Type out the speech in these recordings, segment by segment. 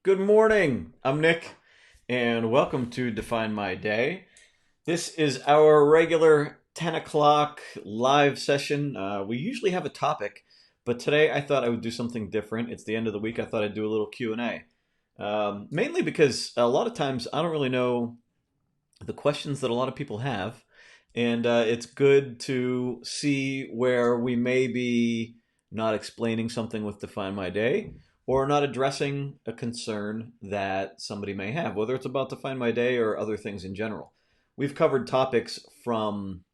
Good morning. I'm Nick, and welcome to Define My Day. This is our regular 10 o'clock live session. We usually have a topic, but today I thought I would do something different. It's the end of the week. I thought I'd do a little Q&A. Mainly because a lot of times I don't really know the questions that a lot of people have, and it's good to see where we may be not explaining something with Define My Day or not addressing a concern that somebody may have, whether it's about Define My Day or other things in general. We've covered topics from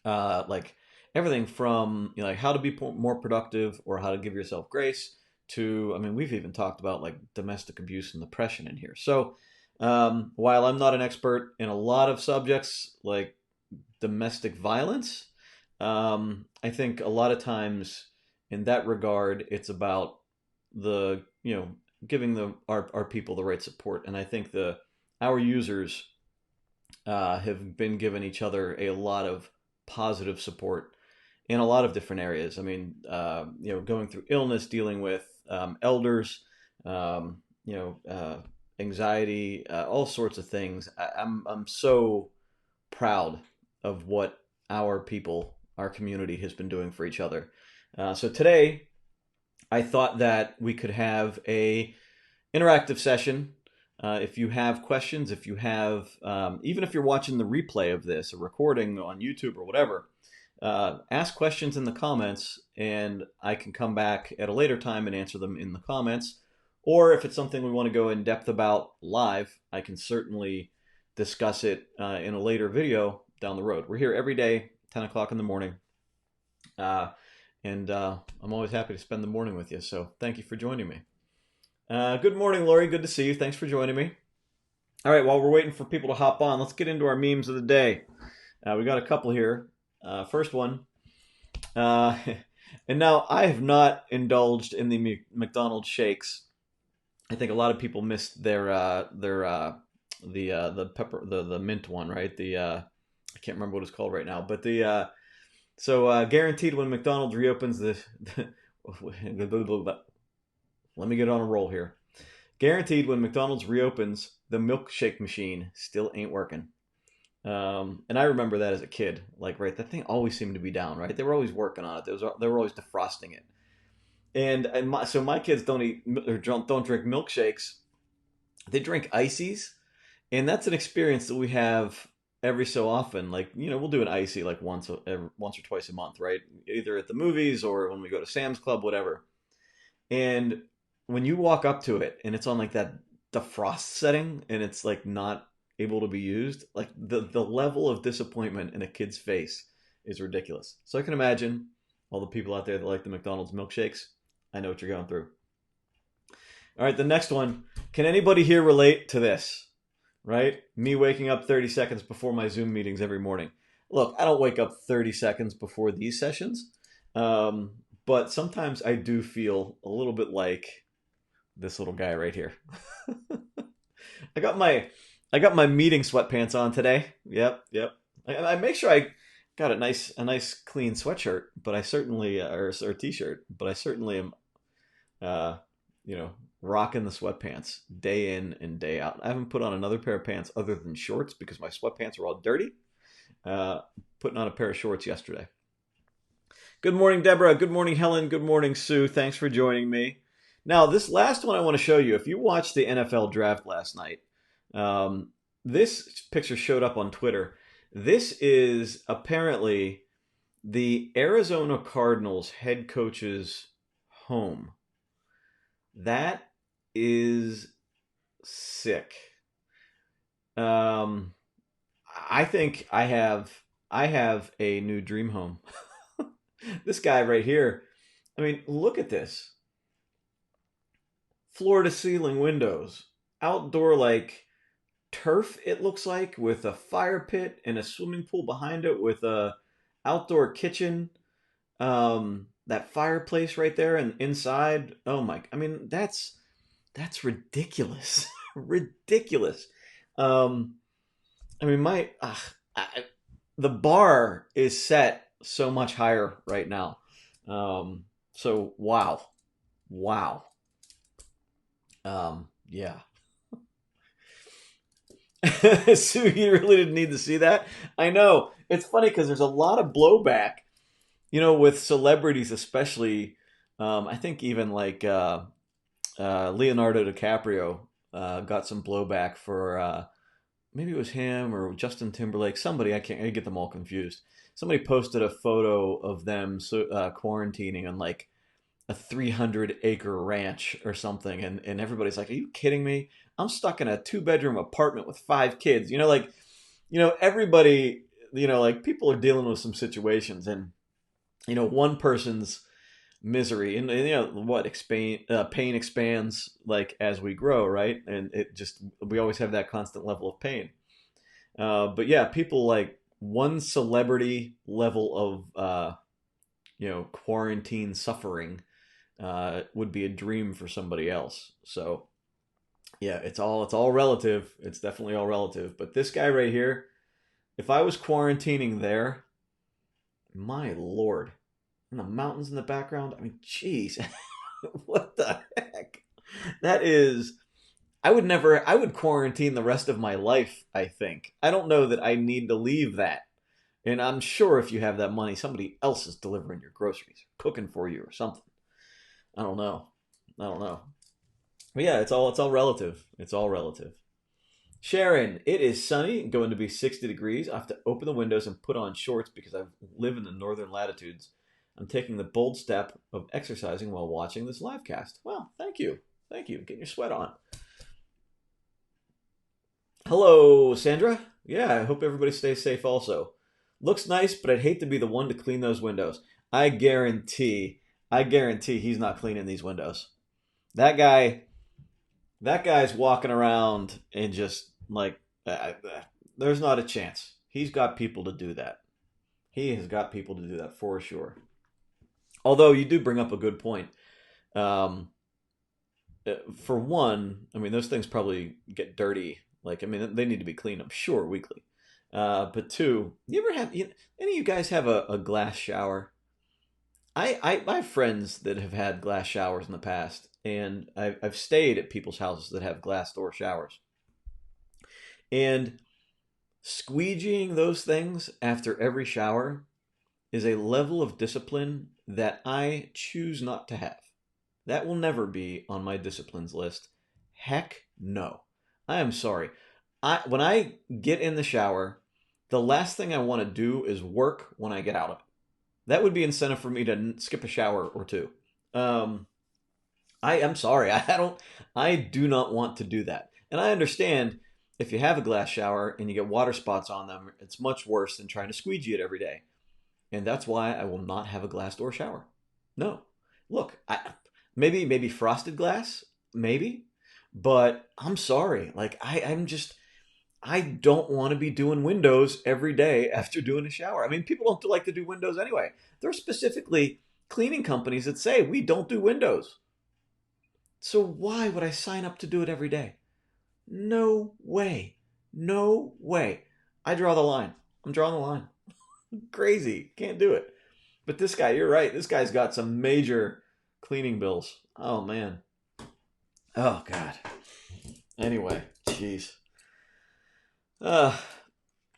like everything from like how to be more productive or how to give yourself grace to, I mean, we've even talked about like domestic abuse and depression in here. So while I'm not an expert in a lot of subjects like domestic violence, I think a lot of times in that regard, it's about giving our people the right support. And I think our users have been giving each other a lot of positive support in a lot of different areas. I mean, going through illness, dealing with elders, um, you know, uh, anxiety, all sorts of things. I'm so proud of what our people, our community, has been doing for each other. So today, I thought that we could have a interactive session. If you have questions, if you have, even if you're watching the replay of this, a recording on YouTube or whatever, ask questions in the comments, and I can come back at a later time and answer them in the comments. Or if it's something we want to go in depth about live, I can certainly discuss it in a later video down the road. We're here every day, 10 o'clock in the morning. And I'm always happy to spend the morning with you. So thank you for joining me. Good morning, Lori. Good to see you. Thanks for joining me. All right, while we're waiting for people to hop on, let's get into our memes of the day. We got a couple here. First one. Uh, and now I have not indulged in the McDonald's shakes. I think a lot of people missed the pepper the mint one, right? I can't remember what it's called right now, but guaranteed when McDonald's reopens let me get on a roll here. Guaranteed when McDonald's reopens, the milkshake machine still ain't working. And I remember that as a kid. Like, right, that thing always seemed to be down, right? They were always working on it. They were always defrosting it. So my kids don't eat or don't drink milkshakes. They drink ices, and that's an experience that we have every so often. Like, we'll do an icy like once or twice a month, right? Either at the movies or when we go to Sam's Club, whatever. And when you walk up to it and it's on like that defrost setting and it's like not able to be used, like the level of disappointment in a kid's face is ridiculous. So I can imagine all the people out there that like the McDonald's milkshakes. I know what you're going through. All right, the next one. Can anybody here relate to this? Right? Me waking up 30 seconds before my Zoom meetings every morning. Look, I don't wake up 30 seconds before these sessions, um, but sometimes I do feel a little bit like this little guy right here. I got my meeting sweatpants on today. Yep, yep. I make sure I got a nice clean sweatshirt, but I certainly or t-shirt, but I certainly am uh, you know, rocking the sweatpants day in and day out. I haven't put on another pair of pants other than shorts because my sweatpants are all dirty. Uh, Putting on a pair of shorts yesterday. Good morning, Deborah. Good morning, Helen. Good morning, Sue. Thanks for joining me. Now, this last one I want to show you. If you watched the NFL draft last night, this picture showed up on Twitter. This is apparently the Arizona Cardinals head coach's home. That is sick. Um, I think I have a new dream home. This guy right here. I mean, look at this. Floor to ceiling windows. Outdoor like turf it looks like with a fire pit and a swimming pool behind it with a outdoor kitchen. That fireplace right there and inside. Oh my! I mean, that's ridiculous, ridiculous. Um, I mean, the bar is set so much higher right now. So wow, wow. Yeah. Sue, you really didn't need to see that. I know it's funny because there's a lot of blowback, with celebrities, especially. I think even like Leonardo DiCaprio got some blowback for maybe it was him or Justin Timberlake. Somebody, I get them all confused. Somebody posted a photo of them quarantining on like a 300-acre ranch or something, and everybody's like, "Are you kidding me? I'm stuck in a two-bedroom apartment with five kids." Everybody, like people are dealing with some situations, and one person's misery and what pain expands like as we grow, right? And it just we always have that constant level of pain. But yeah, people like one celebrity level of quarantine suffering would be a dream for somebody else. So yeah, it's all relative. It's definitely all relative. But this guy right here, if I was quarantining there, my lord, and the mountains in the background. I mean, jeez, what the heck? That is. I would quarantine the rest of my life, I think. I don't know that I need to leave that. And I'm sure if you have that money, somebody else is delivering your groceries, cooking for you or something. I don't know. I don't know. But yeah, it's all relative. It's all relative. Sharon, it is sunny, going to be 60 degrees. I have to open the windows and put on shorts because I live in the northern latitudes. I'm taking the bold step of exercising while watching this live cast. Well, thank you. Thank you. Getting your sweat on. Hello, Sandra. Yeah, I hope everybody stays safe also. Looks nice, but I'd hate to be the one to clean those windows. I guarantee he's not cleaning these windows. That guy, that guy's walking around and just like, there's not a chance. He's got people to do that. He has got people to do that for sure. Although you do bring up a good point. Um, for one, I mean, those things probably get dirty. Like, I mean, they need to be cleaned, I'm sure, weekly. But two, any of you guys have a glass shower? I have friends that have had glass showers in the past, and I've stayed at people's houses that have glass door showers. And squeegeeing those things after every shower is a level of discipline that I choose not to have. That will never be on my disciplines list. Heck no. I am sorry. When I get in the shower, the last thing I want to do is work when I get out of it. That would be incentive for me to skip a shower or two. Um, I am sorry. I do not want to do that. And I understand if you have a glass shower and you get water spots on them, it's much worse than trying to squeegee it every day. And that's why I will not have a glass door shower. No. Look, maybe frosted glass, maybe, but I'm sorry. Like I don't want to be doing windows every day after doing a shower. I mean, people don't like to do windows anyway. There are specifically cleaning companies that say we don't do windows. So why would I sign up to do it every day? No way. No way. I draw the line. I'm drawing the line. Crazy. Can't do it. But this guy, you're right. This guy's got some major cleaning bills. Oh man. Oh god. Anyway, jeez. Uh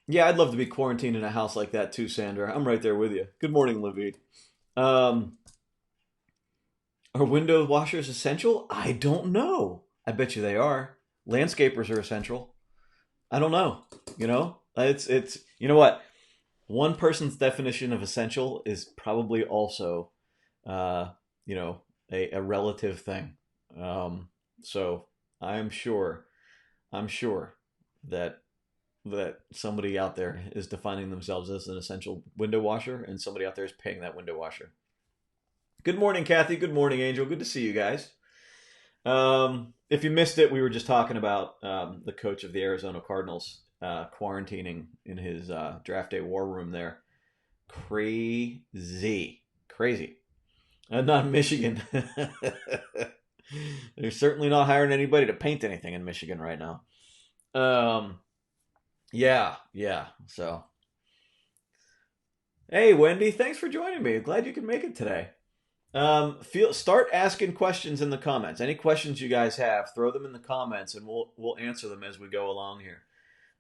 yeah, I'd love to be quarantined in a house like that too, Sandra. I'm right there with you. Good morning, Livy. Um are window washers essential? I don't know. I bet you they are. Landscapers are essential. I don't know. It's you know what? One person's definition of essential is probably also uh, a relative thing. Um, so I'm sure, I'm sure that somebody out there is defining themselves as an essential window washer, and somebody out there is paying that window washer. Good morning, Kathy. Good morning, Angel. Good to see you guys. If you missed it, we were just talking about the coach of the Arizona Cardinals quarantining in his draft day war room there. Crazy, crazy. Not in Michigan. They're certainly not hiring anybody to paint anything in Michigan right now. Um, yeah, yeah. So, hey, Wendy, thanks for joining me. Glad you could make it today. Start asking questions in the comments. Any questions you guys have, throw them in the comments, and we'll answer them as we go along here.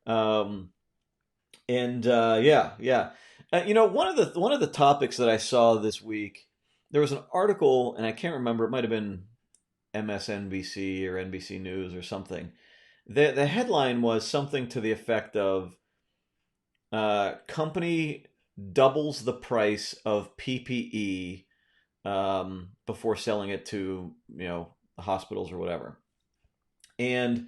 Um, and yeah, yeah. One of the topics that I saw this week, there was an article, and I can't remember. It might have been MSNBC or NBC News or something. The headline was something to the effect of company doubles the price of PPE before selling it to hospitals or whatever. And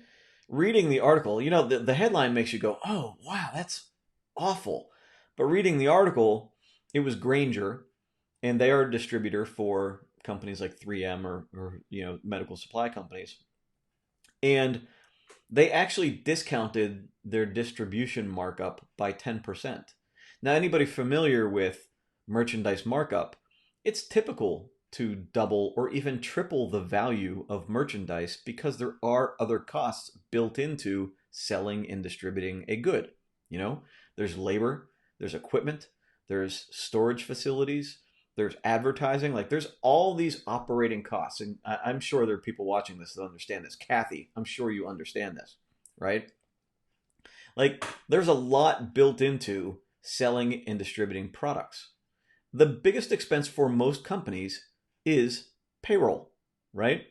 reading the article, the headline makes you go, "Oh wow, that's awful." But reading the article, it was Grainger, and they are a distributor for companies like 3M or medical supply companies, and they actually discounted their distribution markup by 10%. Now, anybody familiar with merchandise markup, it's typical to double or even triple the value of merchandise because there are other costs built into selling and distributing a good. You know, there's labor, there's equipment, there's storage facilities, there's advertising. Like there's all these operating costs, and I'm sure there are people watching this that understand this. Kathy, I'm sure you understand this, right? Like there's a lot built into selling and distributing products. The biggest expense for most companies is payroll, right?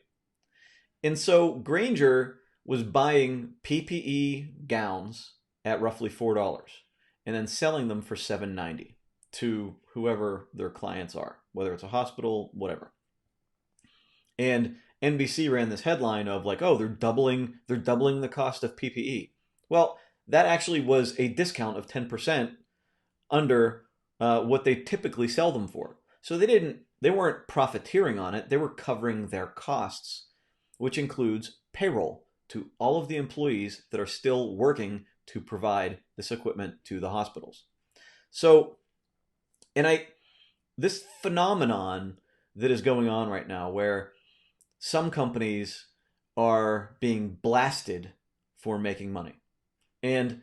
And so Grainger was buying PPE gowns at roughly $4 and then selling them for $7.90 to whoever their clients are, whether it's a hospital, whatever. And NBC ran this headline of like, oh, they're doubling the cost of PPE. Well, that actually was a discount of 10% under what they typically sell them for. So they weren't profiteering on it. They were covering their costs, which includes payroll to all of the employees that are still working to provide this equipment to the hospitals. So, and this phenomenon that is going on right now where some companies are being blasted for making money. And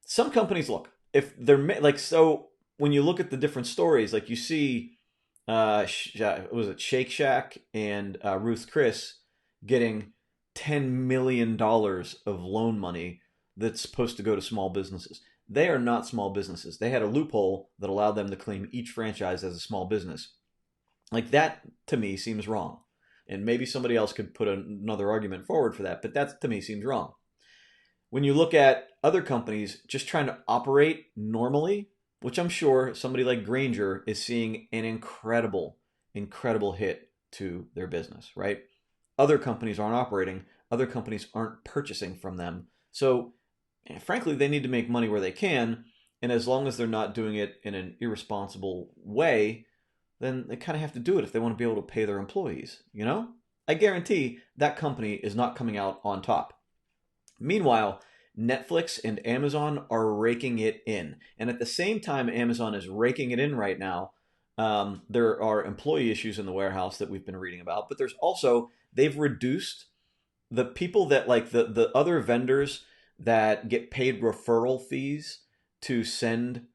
some companies, look, if they're like, so when you look at the different stories, like you see, was it Shake Shack and Ruth Chris getting $10 million of loan money that's supposed to go to small businesses. They are not small businesses. They had a loophole that allowed them to claim each franchise as a small business. Like that to me seems wrong. And maybe somebody else could put another argument forward for that, but that to me seems wrong. When you look at other companies just trying to operate normally, which I'm sure somebody like Grainger is seeing an incredible, incredible hit to their business, right? Other companies aren't operating, other companies aren't purchasing from them. So, frankly, they need to make money where they can. And as long as they're not doing it in an irresponsible way, then they kind of have to do it if they want to be able to pay their employees, you know? I guarantee that company is not coming out on top. Meanwhile, Netflix and Amazon are raking it in. And at the same time, Amazon is raking it in right now. There are employee issues in the warehouse that we've been reading about, but there's also, they've reduced the people that like the other vendors that get paid referral fees to send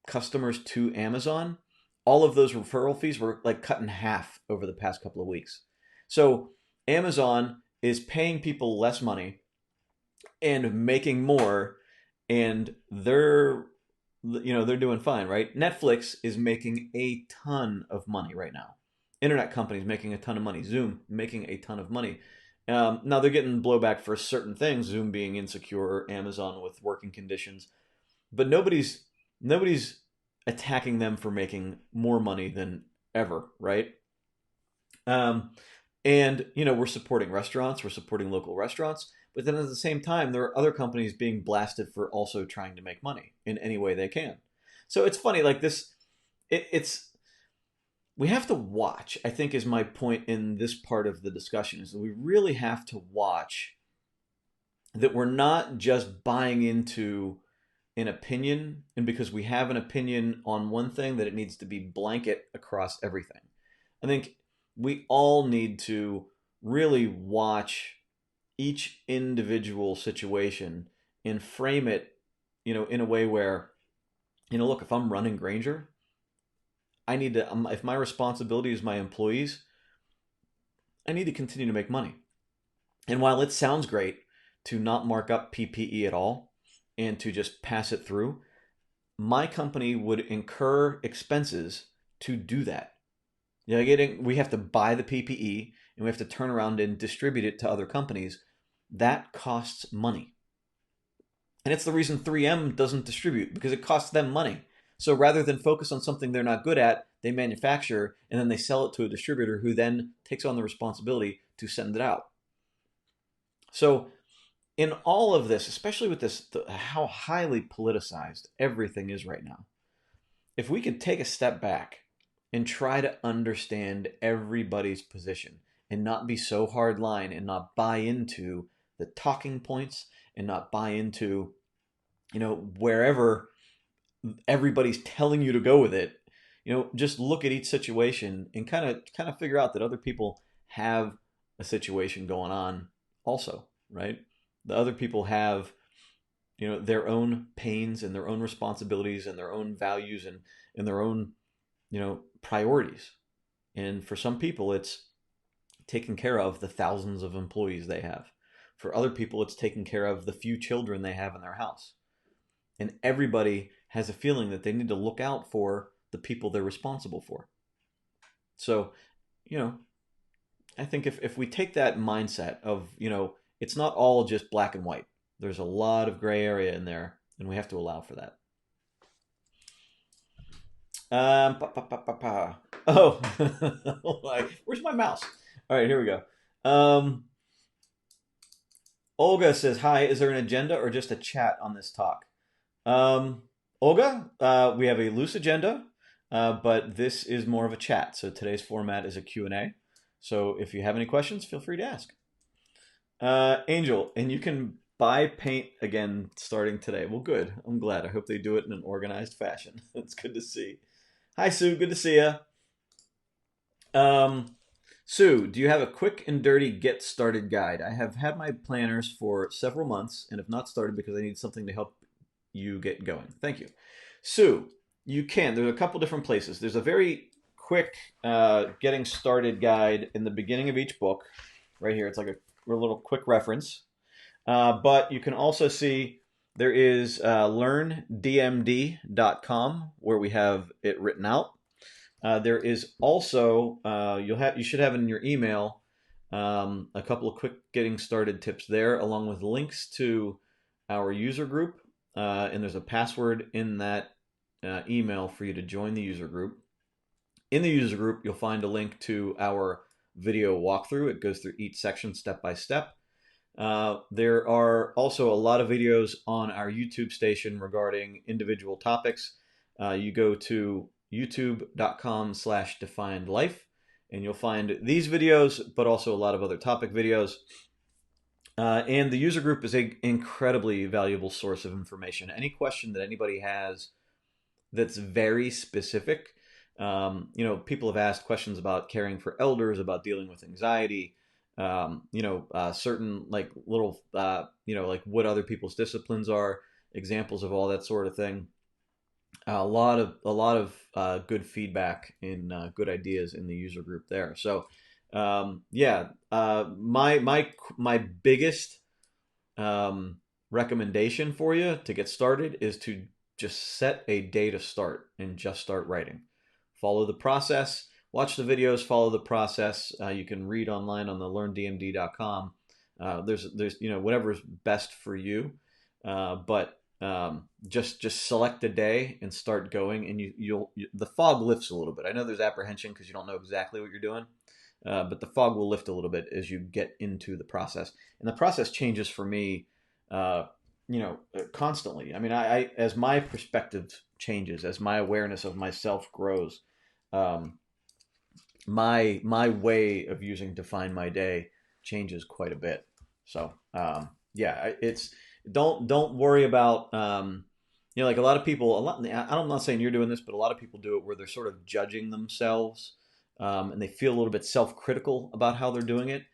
customers to Amazon. All of those referral fees were like cut in half over the past couple of weeks. So Amazon is paying people less money and making more, and they're doing fine, right? Netflix is making a ton of money right now. Internet companies making a ton of money. Zoom making a ton of money. Now they're getting blowback for certain things, Zoom being insecure, Amazon with working conditions, but nobody's attacking them for making more money than ever, right? Um, and we're supporting restaurants, we're supporting local restaurants, but then at the same time, there are other companies being blasted for also trying to make money in any way they can. So it's funny, like this. It's we have to watch. I think is my point in this part of the discussion is that we really have to watch that we're not just buying into an opinion, and because we have an opinion on one thing, that it needs to be blanket across everything. I think we all need to really watch each individual situation and frame it, in a way where, look, if I'm running Grainger, I need to, if my responsibility is my employees, I need to continue to make money. And while it sounds great to not mark up PPE at all and to just pass it through, my company would incur expenses to do that. We have to buy the PPE and we have to turn around and distribute it to other companies. That costs money. And it's the reason 3M doesn't distribute, because it costs them money. So rather than focus on something they're not good at, they manufacture and then they sell it to a distributor who then takes on the responsibility to send it out. So in all of this, especially with this, how highly politicized everything is right now, if we could take a step back and try to understand everybody's position and not be so hard line and not buy into the talking points and not buy into, wherever everybody's telling you to go with it, just look at each situation and kind of figure out that other people have a situation going on also, right? The other people have, their own pains and their own responsibilities and their own values and their own, priorities. And for some people, it's taking care of the thousands of employees they have. For other people, it's taking care of the few children they have in their house. And everybody has a feeling that they need to look out for the people they're responsible for. So, I think if we take that mindset of, it's not all just black and white. There's a lot of gray area in there, and we have to allow for that. Oh, where's my mouse? All right, here we go. Olga says, hi, is there an agenda or just a chat on this talk? Olga, we have a loose agenda, but this is more of a chat. So today's format is a Q&A. So if you have any questions, feel free to ask. Angel, and you can buy paint again starting today. Well, good. I'm glad. I hope they do it in an organized fashion. It's good to see. Hi, Sue. Good to see you. Sue, do you have a quick and dirty get started guide? I have had my planners for several months and have not started because I need something to help you get going. Thank you. Sue, you can. There's a couple different places. There's a very quick getting started guide in the beginning of each book. Right here. It's like a little quick reference. But you can also see there is learndmd.com where we have it written out. There is also, you should have in your email a couple of quick getting started tips there, along with links to our user group. And there's a password in that email for you to join the user group. In the user group, you'll find a link to our video walkthrough. It goes through each section step by step. There are also a lot of videos on our YouTube station regarding individual topics. You go to youtube.com/definedlife and you'll find these videos, but also a lot of other topic videos. And the user group is an incredibly valuable source of information. Any question that anybody has that's very specific, people have asked questions about caring for elders, about dealing with anxiety, certain like little, like what other people's disciplines are, examples of all that sort of thing. A lot of good feedback and good ideas in the user group there. So, my biggest recommendation for you to get started is to just set a day to start and just start writing. Follow the process. Watch the videos, follow the process. You can read online on the learndmd.com. There's whatever's best for you. But just select a day and start going, and the fog lifts a little bit. I know there's apprehension because you don't know exactly what you're doing, but the fog will lift a little bit as you get into the process. And the process changes for me, constantly. I mean, I as my perspective changes, as my awareness of myself grows, my way of using define my day changes quite a bit. So it's don't worry about like a lot of people. I'm not saying you're doing this, but a lot of people do it where they're sort of judging themselves, and they feel a little bit self-critical about how they're doing it.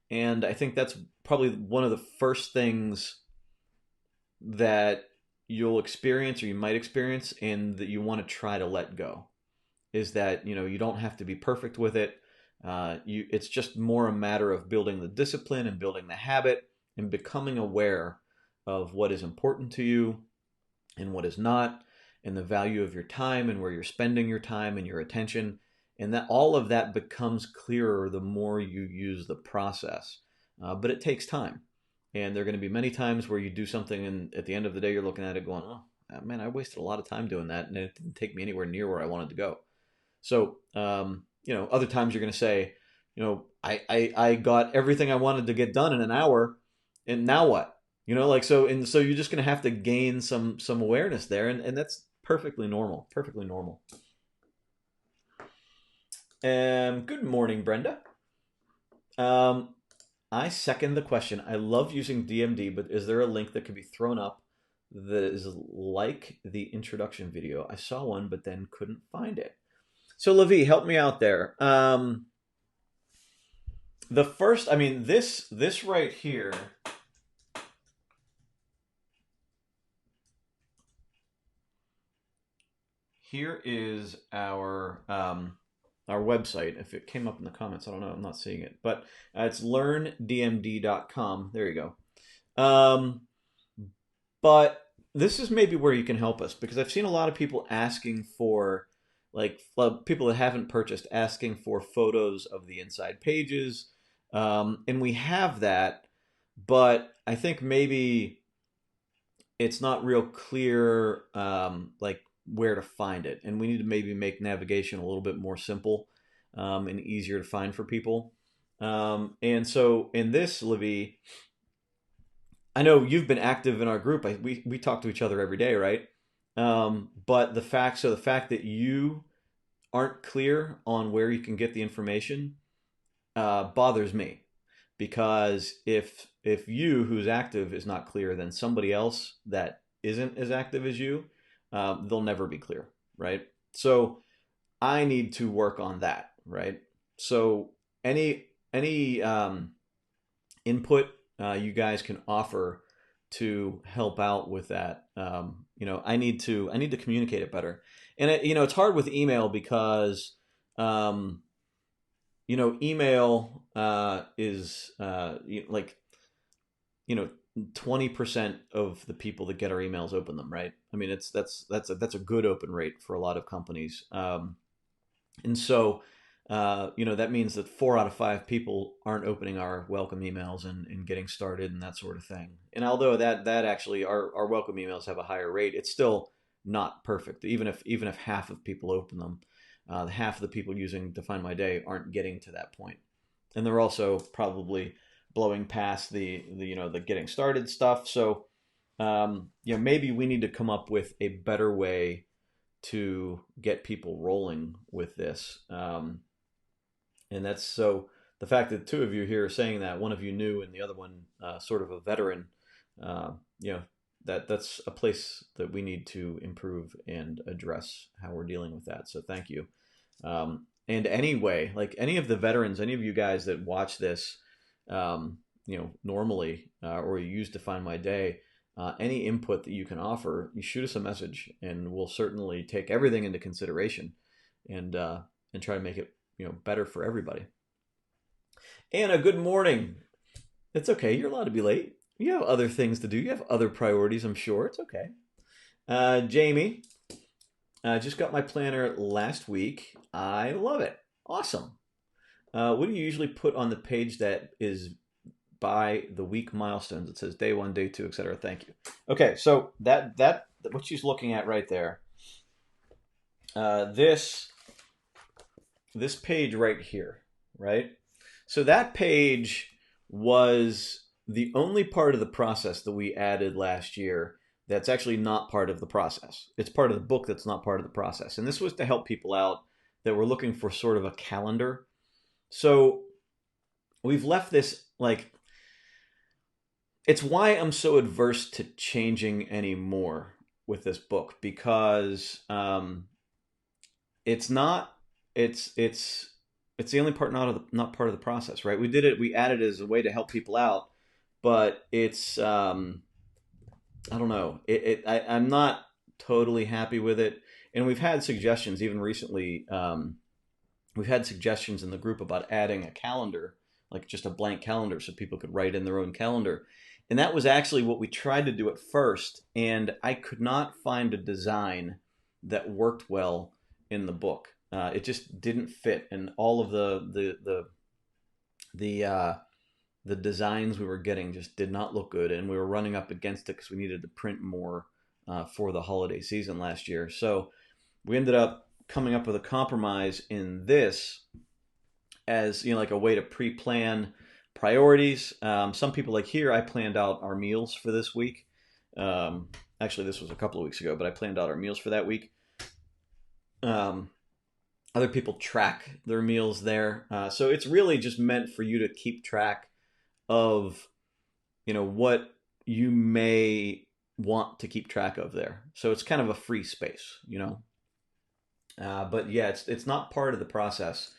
And I think that's probably one of the first things that you'll experience or you might experience, and that you want to try to let go. is that, you know, you don't have to be perfect with it. It's just more a matter of building the discipline and building the habit and becoming aware of what is important to you and what is not, and the value of your time and where you're spending your time and your attention. And that all of that becomes clearer the more you use the process. But it takes time. And there are going to be many times where you do something and at the end of the day, you're looking at it going, oh, man, I wasted a lot of time doing that and it didn't take me anywhere near where I wanted to go. So, you know, other times you're going to say, you know, I got everything I wanted to get done in an hour, and now what? You know, like so, and so you're just going to have to gain some awareness there, and that's perfectly normal, perfectly normal. Good morning, Brenda. Um, I second the question. I love using DMD, but is there a link that could be thrown up that is like the introduction video? I saw one, but then couldn't find it. So, Levi, help me out there. The first, I mean, this right here. Here is our website. If it came up in the comments, I don't know. I'm not seeing it, but it's learndmd.com. There you go. But this is maybe where you can help us, because I've seen a lot of people asking for, like, people that haven't purchased asking for photos of the inside pages. And we have that, but I think maybe it's not real clear, like where to find it, and we need to maybe make navigation a little bit more simple, and easier to find for people. And so in this, Livy, I know you've been active in our group. We talk to each other every day, right? But the fact that you aren't clear on where you can get the information bothers me, because if you who's active is not clear, then somebody else that isn't as active as you, they'll never be clear, right? So I need to work on that, right? So any input you guys can offer to help out with that, you know, I need to communicate it better. And you know, it's hard with email because you know, email is like, you know, 20% of the people that get our emails open them, right? I mean, that's a good open rate for a lot of companies. And so, you know, that means that 4 out of 5 people aren't opening our welcome emails and getting started and that sort of thing. And although that actually our welcome emails have a higher rate, it's still not perfect. Even if half of people open them, half of the people using Define My Day aren't getting to that point, and they're also probably blowing past the you know, the getting started stuff. So you know, maybe we need to come up with a better way to get people rolling with this. And that's so the fact that 2 of you here are saying that, one of you new and the other one sort of a veteran, you know, that's a place that we need to improve and address how we're dealing with that. So thank you. And anyway, like any of the veterans, any of you guys that watch this, you know, normally, or you use Define My Day, any input that you can offer, you shoot us a message, and we'll certainly take everything into consideration and try to make it, you know, better for everybody. Anna, good morning. It's okay. You're allowed to be late. You have other things to do. You have other priorities, I'm sure. It's okay. Jamie, just got my planner last week. I love it. Awesome. What do you usually put on the page that is by the week milestones? It says day 1, day 2, etc. Thank you. Okay, so that what she's looking at right there, this page right here, right? So that page was the only part of the process that we added last year that's actually not part of the process. It's part of the book that's not part of the process. And this was to help people out that were looking for sort of a calendar. So we've left this, like, it's why I'm so adverse to changing anymore with this book, because it's not it's the only part not part of the process, right? We added it as a way to help people out, but it's I don't know. I'm not totally happy with it. And we've had suggestions even recently. We've had suggestions in the group about adding a calendar, like just a blank calendar, so people could write in their own calendar. And that was actually what we tried to do at first. And I could not find a design that worked well in the book. It just didn't fit, and all of the designs we were getting just did not look good, and we were running up against it because we needed to print more for the holiday season last year. So we ended up coming up with a compromise in this as like a way to pre-plan priorities. Some people like here, I planned out our meals for this week. Actually, this was a couple of weeks ago, but I planned out our meals for that week. Other people track their meals there. So it's really just meant for you to keep track of, what you may want to keep track of there. So it's kind of a free space. But yeah, it's not part of the process.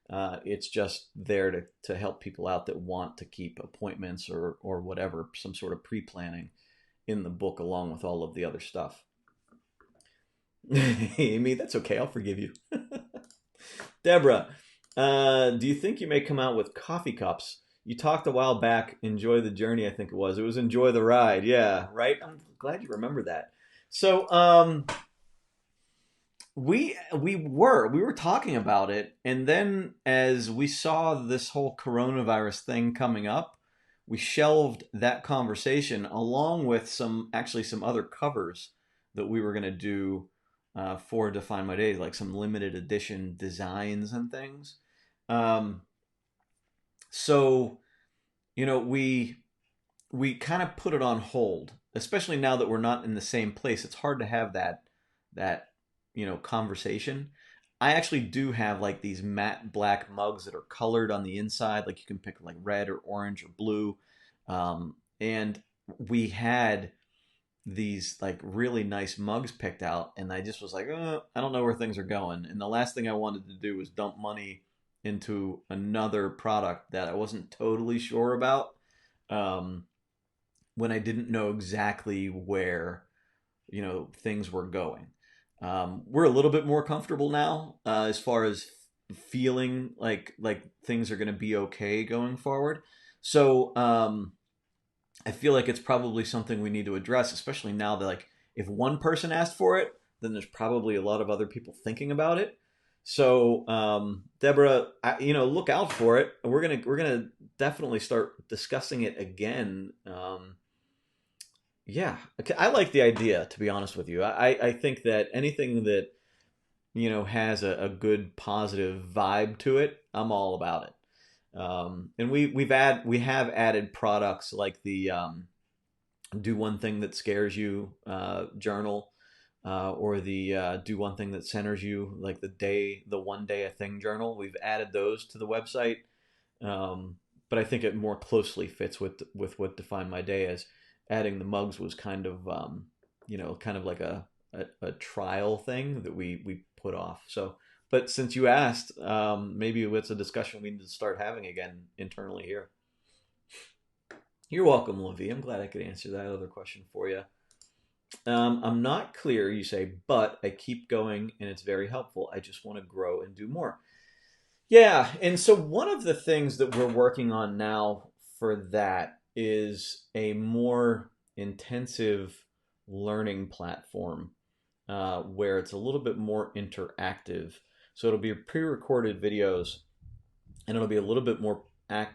It's just there to help people out that want to keep appointments or whatever, some sort of pre-planning in the book along with all of the other stuff. Amy, that's okay. I'll forgive you. Deborah, do you think you may come out with coffee cups? You talked a while back, enjoy the journey, I think it was. It was enjoy the ride. Yeah, right? I'm glad you remember that. So, we were talking about it, and then as we saw this whole coronavirus thing coming up, we shelved that conversation along with some other covers that we were going to do for Define My Day, like some limited edition designs and things. So we kind of put it on hold, especially now that we're not in the same place. It's hard to have that conversation. I actually do have like these matte black mugs that are colored on the inside, like you can pick like red or orange or blue. And we had these like really nice mugs picked out, and I just was like, I don't know where things are going. And the last thing I wanted to do was dump money into another product that I wasn't totally sure about, when I didn't know exactly where things were going. We're a little bit more comfortable now, as far as feeling like things are going to be okay going forward. So I feel like it's probably something we need to address, especially now that like if one person asked for it, then there's probably a lot of other people thinking about it. So Deborah, look out for it. We're gonna definitely start discussing it again. Yeah, okay. I like the idea, to be honest with you. I think that anything that has a good positive vibe to it, I'm all about it. And we have added products like the do one thing that scares you journal, or the do one thing that centers you, like the one day a thing journal. We've added those to the website, but I think it more closely fits with what Define My Day is. Adding the mugs was kind of kind of like a trial thing that we put off. So, but since you asked, maybe it's a discussion we need to start having again internally here. You're welcome, Livy. I'm glad I could answer that other question for you. I'm not clear, you say, but I keep going and it's very helpful. I just want to grow and do more. Yeah, and so one of the things that we're working on now for that is a more intensive learning platform, where it's a little bit more interactive. So it'll be pre-recorded videos, and it'll be a little bit more a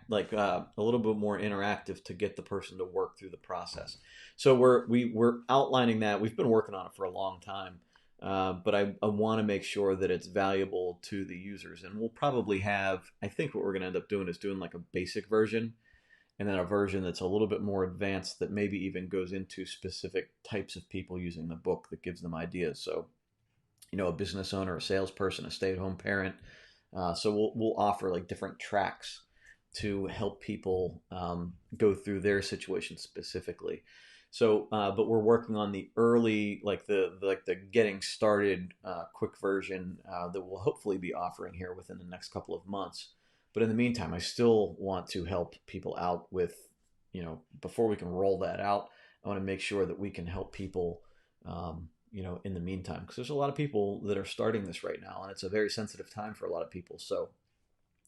little bit more interactive to get the person to work through the process. So we're outlining that. We've been working on it for a long time, but I want to make sure that it's valuable to the users. And we'll probably have, I think what we're going to end up doing is doing like a basic version, and then a version that's a little bit more advanced that maybe even goes into specific types of people using the book that gives them ideas. So, a business owner, a salesperson, a stay-at-home parent. So we'll offer like different tracks to help people go through their situation specifically. So, but we're working on the early, like the getting started quick version that we'll hopefully be offering here within the next couple of months. But in the meantime, I still want to help people out with, before we can roll that out, I want to make sure that we can help people, in the meantime, because there's a lot of people that are starting this right now, and it's a very sensitive time for a lot of people. So,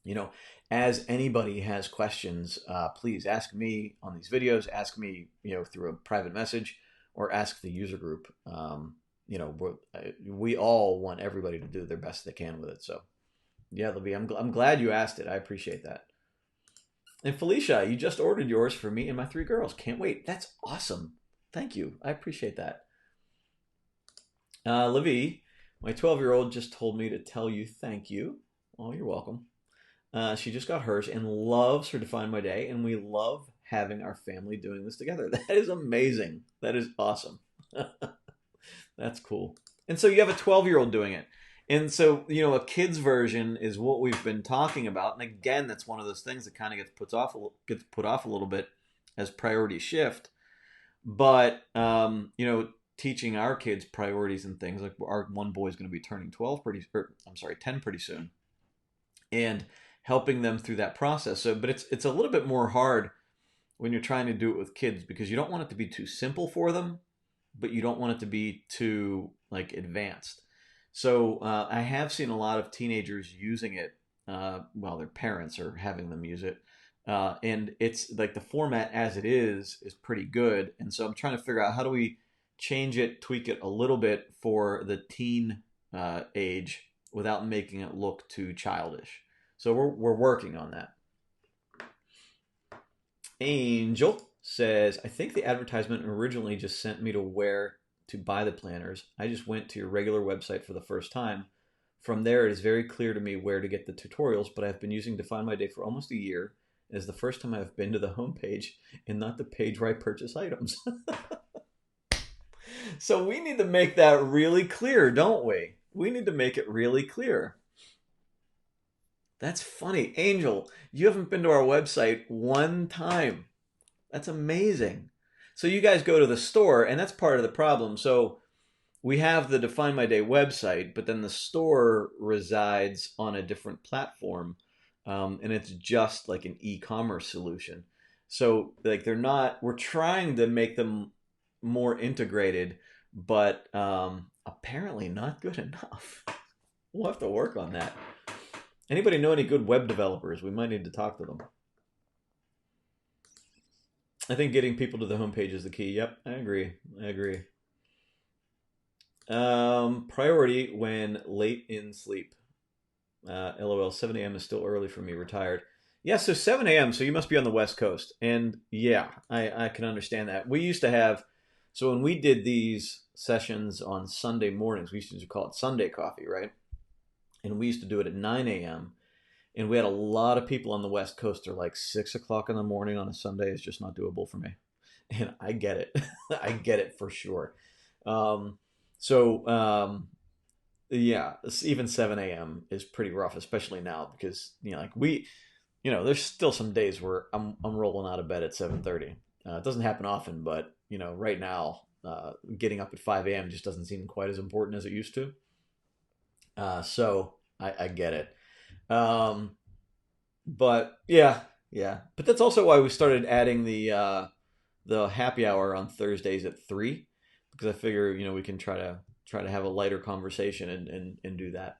you know, as anybody has questions, please ask me on these videos, ask me, through a private message, or ask the user group. We all want everybody to do their best they can with it. So, yeah, Libby, I'm glad you asked it. I appreciate that. And Felicia, you just ordered yours for me and my 3 girls. Can't wait. That's awesome. Thank you. I appreciate that. Livy, my 12-year-old just told me to tell you thank you. Oh, you're welcome. She just got hers and loves her Define My Day, and we love having our family doing this together. That is amazing. That is awesome. That's cool. And so you have a 12-year-old doing it. And so, a kid's version is what we've been talking about. And again, that's one of those things that kind of gets put off a little bit as priorities shift. But, teaching our kids priorities and things, like our one boy is going to be turning 10 pretty soon, and helping them through that process. So, but it's a little bit more hard when you're trying to do it with kids, because you don't want it to be too simple for them, but you don't want it to be too advanced. So I have seen a lot of teenagers using it while their parents are having them use it. And it's like the format as it is pretty good. And so I'm trying to figure out, how do we change it, tweak it a little bit for the teen age without making it look too childish. So we're working on that. Angel says, I think the advertisement originally just sent me to where to buy the planners. I just went to your regular website for the first time. From there, it is very clear to me where to get the tutorials, but I've been using Define My Day for almost a year. It is the first time I've been to the homepage and not the page where I purchase items. So we need to make that really clear, don't we? We need to make it really clear. That's funny. Angel, you haven't been to our website one time. That's amazing. So you guys go to the store, and that's part of the problem. So we have the Define My Day website, but then the store resides on a different platform, and it's just like an e-commerce solution. So we're trying to make them more integrated, but apparently not good enough. We'll have to work on that. Anybody know any good web developers? We might need to talk to them. I think getting people to the homepage is the key. Yep, I agree. Priority when late in sleep. LOL, 7 a.m. is still early for me, retired. Yeah, so 7 a.m., so you must be on the West Coast. And yeah, I can understand that. We used to have, so when we did these sessions on Sunday mornings, we used to call it Sunday coffee, right? And we used to do it at 9 a.m. And we had a lot of people on the West Coast. They're like 6 o'clock in the morning on a Sunday is just not doable for me. And I get it. I get it for sure. Yeah, even 7 a.m. is pretty rough, especially now, because, there's still some days where I'm rolling out of bed at 7:30. It doesn't happen often, but, right now, getting up at 5 a.m. just doesn't seem quite as important as it used to. So I get it. But yeah. But that's also why we started adding the happy hour on Thursdays at 3, because I figure, we can try to have a lighter conversation and do that.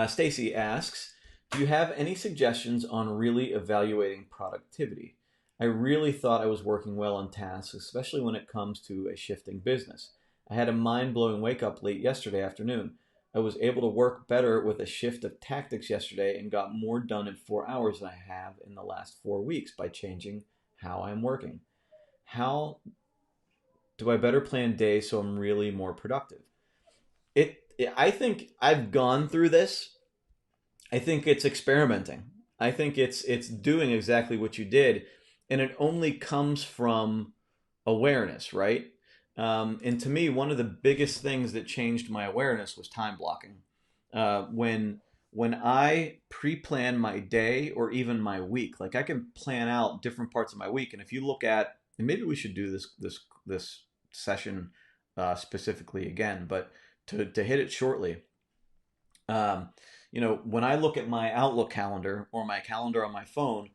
Stacy asks, do you have any suggestions on really evaluating productivity? I really thought I was working well on tasks, especially when it comes to a shifting business. I had a mind-blowing wake-up late yesterday afternoon. I was able to work better with a shift of tactics yesterday and got more done in 4 hours than I have in the last 4 weeks by changing how I'm working. How do I better plan days so I'm really more productive? I think I've gone through this. I think it's experimenting. I think it's doing exactly what you did, and it only comes from awareness, right? And to me, one of the biggest things that changed my awareness was time blocking. When I pre-plan my day or even my week, like I can plan out different parts of my week, and if you look at, and maybe we should do this session specifically again, but to hit it shortly, when I look at my Outlook calendar or my calendar on my phone,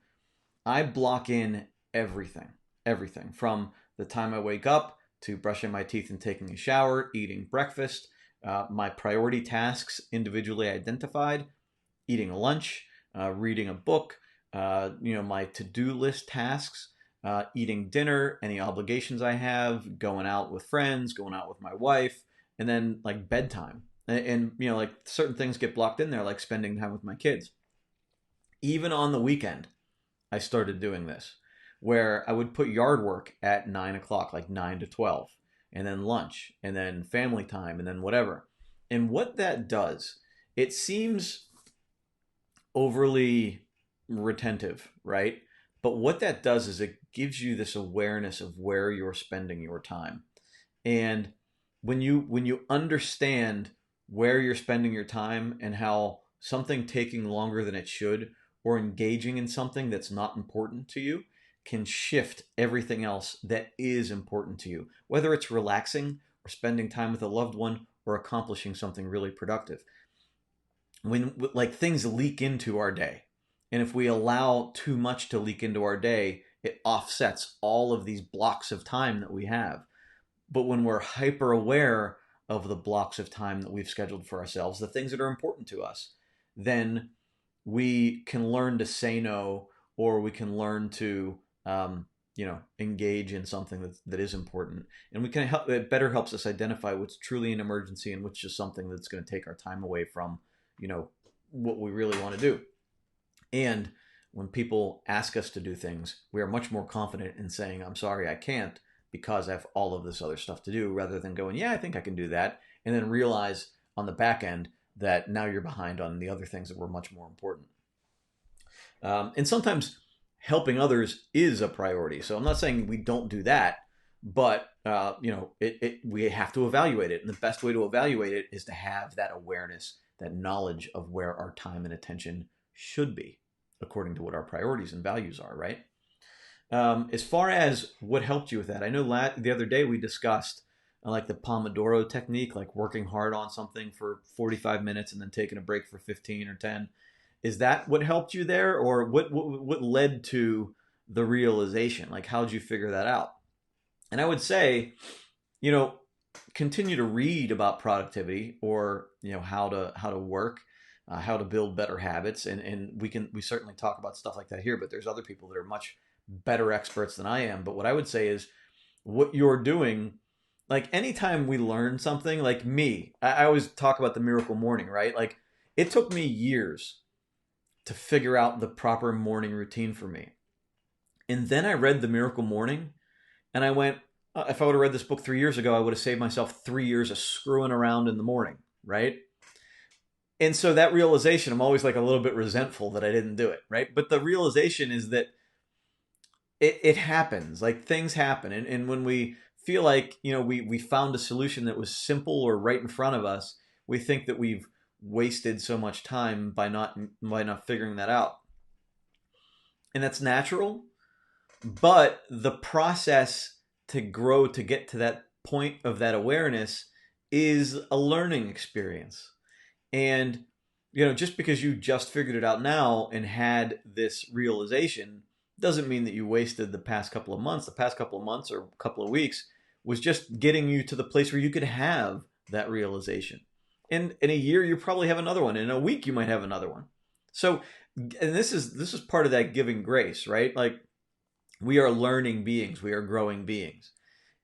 I block in everything, everything from the time I wake up to brushing my teeth and taking a shower, eating breakfast, my priority tasks individually identified, eating lunch, reading a book, my to-do list tasks, eating dinner, any obligations I have, going out with friends, going out with my wife, and then like bedtime. And like certain things get blocked in there, like spending time with my kids. Even on the weekend, I started doing this, where I would put yard work at 9 o'clock, like 9 to 12, and then lunch, and then family time, and then whatever. And what that does, it seems overly retentive, right? But what that does is it gives you this awareness of where you're spending your time. And when you understand where you're spending your time and how something taking longer than it should or engaging in something that's not important to you can shift everything else that is important to you, whether it's relaxing or spending time with a loved one or accomplishing something really productive. When like things leak into our day, and if we allow too much to leak into our day, it offsets all of these blocks of time that we have. But when we're hyper aware of the blocks of time that we've scheduled for ourselves, the things that are important to us, then we can learn to say no, or we can learn to engage in something that is important, and we can help. It better helps us identify what's truly an emergency and what's just something that's going to take our time away from what we really want to do. And when people ask us to do things, we are much more confident in saying, I'm sorry, I can't, because I have all of this other stuff to do, rather than going, yeah, I think I can do that, and then realize on the back end that now you're behind on the other things that were much more important. And sometimes helping others is a priority. So I'm not saying we don't do that, but we have to evaluate it. And the best way to evaluate it is to have that awareness, that knowledge of where our time and attention should be, according to what our priorities and values are, right? As far as what helped you with that, I know the other day we discussed like the Pomodoro technique, like working hard on something for 45 minutes and then taking a break for 15 or 10. Is that what helped you there, or what led to the realization? Like, how did you figure that out? And I would say, continue to read about productivity, or how to work, how to build better habits, and we certainly talk about stuff like that here. But there's other people that are much better experts than I am. But what I would say is, what you're doing, like anytime we learn something, like me, I always talk about the miracle morning, right? Like it took me years to figure out the proper morning routine for me. And then I read The Miracle Morning, and I went, if I would have read this book 3 years ago, I would have saved myself 3 years of screwing around in the morning, right? And so that realization, I'm always like a little bit resentful that I didn't do it, right? But the realization is that it happens, like things happen. And when we feel like, we found a solution that was simple or right in front of us, we think that we've wasted so much time by not figuring that out. And that's natural, but the process to grow to get to that point of that awareness is a learning experience. And just because you just figured it out now and had this realization doesn't mean that you wasted the past couple of months. The past couple of months or couple of weeks was just getting you to the place where you could have that realization. And in a year, you probably have another one. In a week, you might have another one. So, and this is part of that giving grace, right? Like we are learning beings, we are growing beings.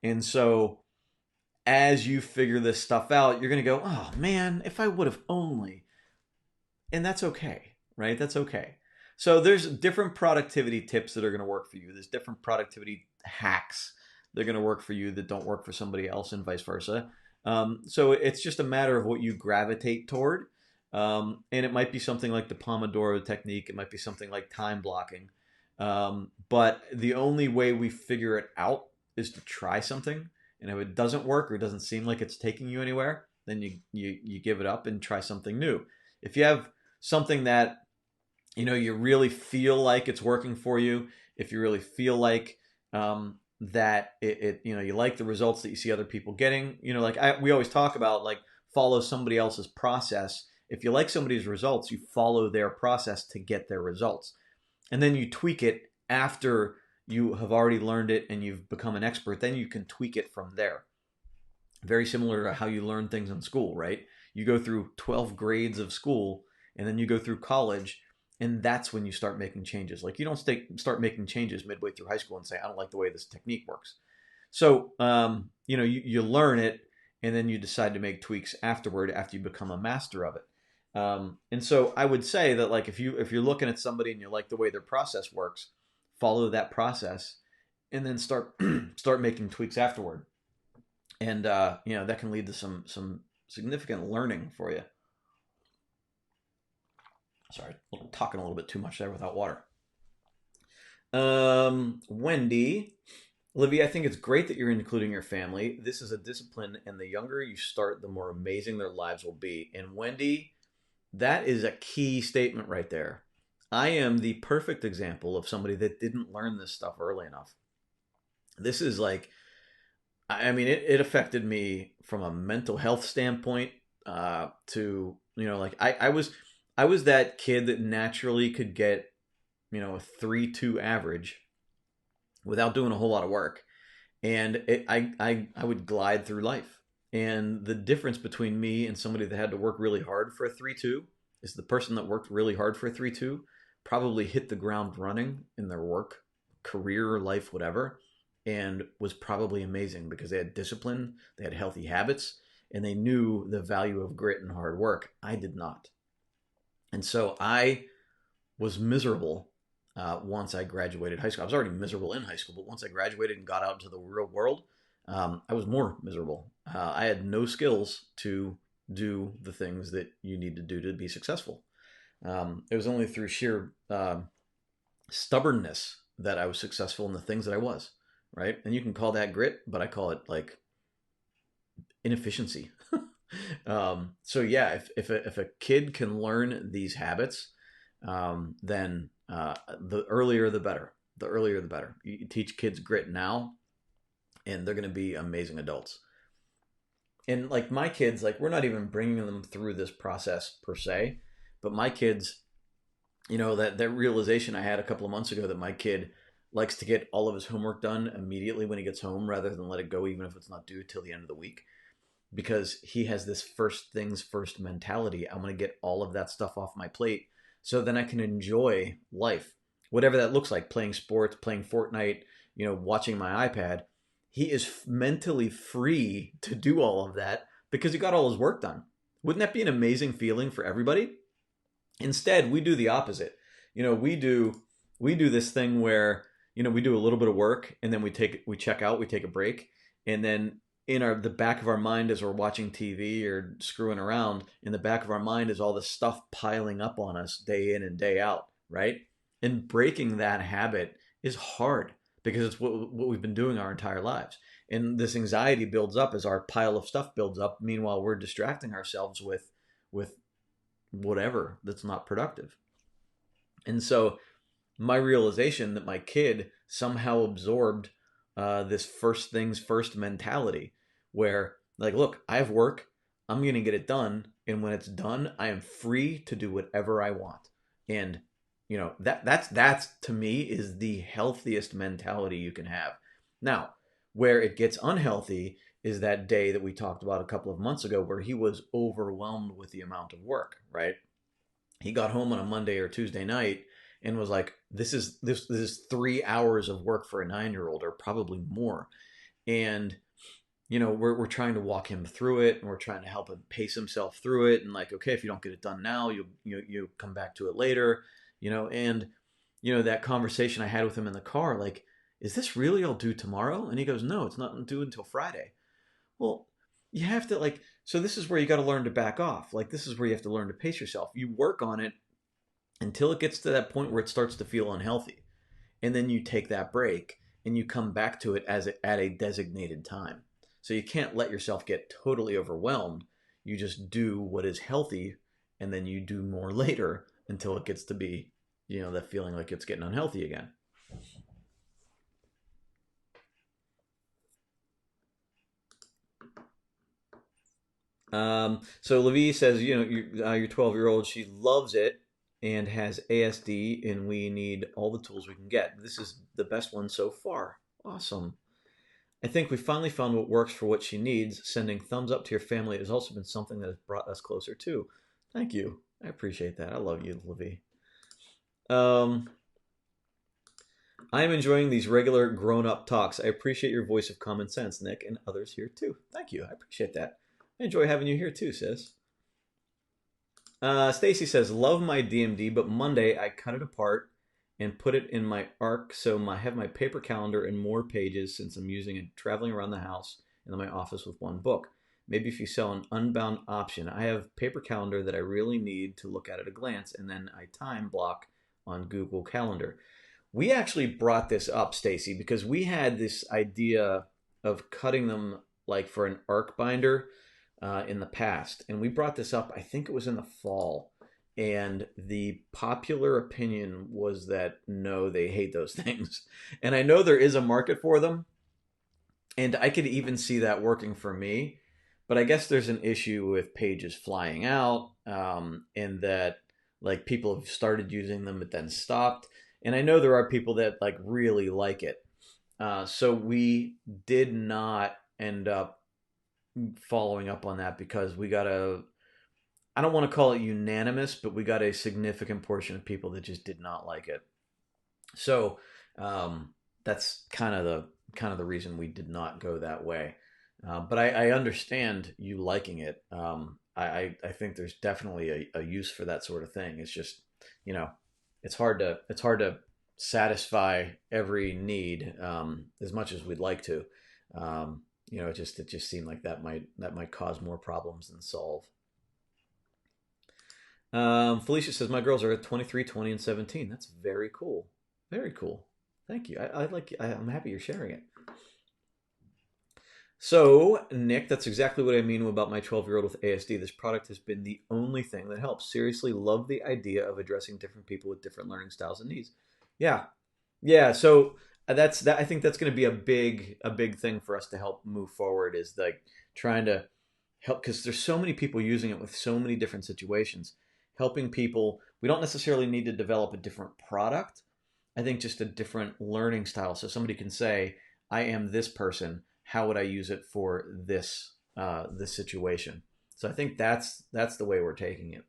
And so as you figure this stuff out, you're going to go, oh man, if I would have only, and that's okay, right? That's okay. So there's different productivity tips that are going to work for you. There's different productivity hacks that are going to work for you that don't work for somebody else, and vice versa. So it's just a matter of what you gravitate toward. And it might be something like the Pomodoro technique. It might be something like time blocking. But the only way we figure it out is to try something. And if it doesn't work or it doesn't seem like it's taking you anywhere, then you give it up and try something new. If you have something that you really feel like it's working for you, if you really feel like that you like the results that you see other people getting, we always talk about, like, follow somebody else's process. If you like somebody's results, you follow their process to get their results, and then you tweak it after you have already learned it and you've become an expert, then you can tweak it from there. Very similar to how you learn things in school, right? You go through 12 grades of school and then you go through college, and that's when you start making changes. Like you don't start making changes midway through high school and say, I don't like the way this technique works. So, you learn it and then you decide to make tweaks afterward after you become a master of it. And so I would say that like if you're looking at somebody and you like the way their process works, follow that process and then start start making tweaks afterward. And that can lead to some significant learning for you. Sorry, talking a little bit too much there without water. Wendy, Olivia, I think it's great that you're including your family. This is a discipline, and the younger you start, the more amazing their lives will be. And Wendy, that is a key statement right there. I am the perfect example of somebody that didn't learn this stuff early enough. This is like, I mean, it affected me from a mental health standpoint. To like I was that kid that naturally could get a 3.2 average without doing a whole lot of work, and I would glide through life. And the difference between me and somebody that had to work really hard for a 3.2 is the person that worked really hard for a 3.2 probably hit the ground running in their work, career, life, whatever, and was probably amazing because they had discipline, they had healthy habits, and they knew the value of grit and hard work. I did not. And so I was miserable once I graduated high school. I was already miserable in high school, but once I graduated and got out into the real world, I was more miserable. I had no skills to do the things that you need to do to be successful. It was only through sheer stubbornness that I was successful in the things that I was, right? And you can call that grit, but I call it like inefficiency. So yeah, if a kid can learn these habits, then the earlier the better. The earlier the better. You teach kids grit now, and they're going to be amazing adults. And like my kids, like we're not even bringing them through this process per se, but my kids, that realization I had a couple of months ago that my kid likes to get all of his homework done immediately when he gets home rather than let it go even if it's not due till the end of the week, because he has this first things first mentality. I'm going to get all of that stuff off my plate so then I can enjoy life, whatever that looks like, playing sports, playing Fortnite, watching my iPad. He is mentally free to do all of that because he got all his work done. Wouldn't that be an amazing feeling for everybody? Instead, we do the opposite. We do this thing where we do a little bit of work and then we check out, we take a break, and then in the back of our mind as we're watching TV or screwing around, in the back of our mind is all this stuff piling up on us day in and day out, right? And breaking that habit is hard because it's what we've been doing our entire lives. And this anxiety builds up as our pile of stuff builds up. Meanwhile, we're distracting ourselves with whatever that's not productive. And so my realization that my kid somehow absorbed this first things first mentality where like, look, I have work, I'm going to get it done, and when it's done I am free to do whatever I want. And that's to me is the healthiest mentality you can have. Now where it gets unhealthy is that day that we talked about a couple of months ago where he was overwhelmed with the amount of work, right? He got home on a Monday or Tuesday night and was like, this is 3 hours of work for a 9-year-old, or probably more. And we're trying to walk him through it, and we're trying to help him pace himself through it, and like, okay, if you don't get it done now, you come back to it later. And that conversation I had with him in the car, like, is this really all due tomorrow? And he goes, no, it's not due until Friday. Well, you have to like, so this is where you got to learn to back off. Like, this is where you have to learn to pace yourself. You work on it until it gets to that point where it starts to feel unhealthy. And then you take that break and you come back to it at a designated time. So you can't let yourself get totally overwhelmed. You just do what is healthy, and then you do more later until it gets to be, that feeling like it's getting unhealthy again. So Levi says, your 12-year-old, she loves it, and has ASD, and we need all the tools we can get. This is the best one so far. Awesome. I think we finally found what works for what she needs. Sending thumbs up to your family has also been something that has brought us closer too. Thank you. I appreciate that. I love you, Livy. I am enjoying these regular grown-up talks. I appreciate your voice of common sense, Nick, and others here too. Thank you. I appreciate that. I enjoy having you here too, sis. Stacy says, love my DMD, but Monday I cut it apart and put it in my ARC so I have my paper calendar and more pages since I'm using it traveling around the house and in my office with one book. Maybe if you sell an unbound option. I have paper calendar that I really need to look at a glance, and then I time block on Google Calendar. We actually brought this up, Stacy, because we had this idea of cutting them like for an ARC binder in the past. And we brought this up, I think it was in the fall. And the popular opinion was that no, they hate those things. And I know there is a market for them. And I could even see that working for me. But I guess there's an issue with pages flying out, and that like people have started using them but then stopped. And I know there are people that like really like it. So we did not end up following up on that because we got I don't want to call it unanimous, but we got a significant portion of people that just did not like it. So that's kind of the reason we did not go that way. But I understand you liking it. I think there's definitely a use for that sort of thing. It's just, it's hard to satisfy every need as much as we'd like to. It just seemed like that might cause more problems than solve. Felicia says my girls are at 23, 20, and 17. That's very cool. Very cool. Thank you. I'm happy you're sharing it. So, Nick, that's exactly what I mean about my 12-year-old with ASD. This product has been the only thing that helps. Seriously, love the idea of addressing different people with different learning styles and needs. Yeah. Yeah, so that's that. I think that's going to be a big thing for us to help move forward is like trying to help because there's so many people using it with so many different situations. Helping people, we don't necessarily need to develop a different product. I think just a different learning style. So somebody can say, I am this person. How would I use it for this situation? So I think that's the way we're taking it.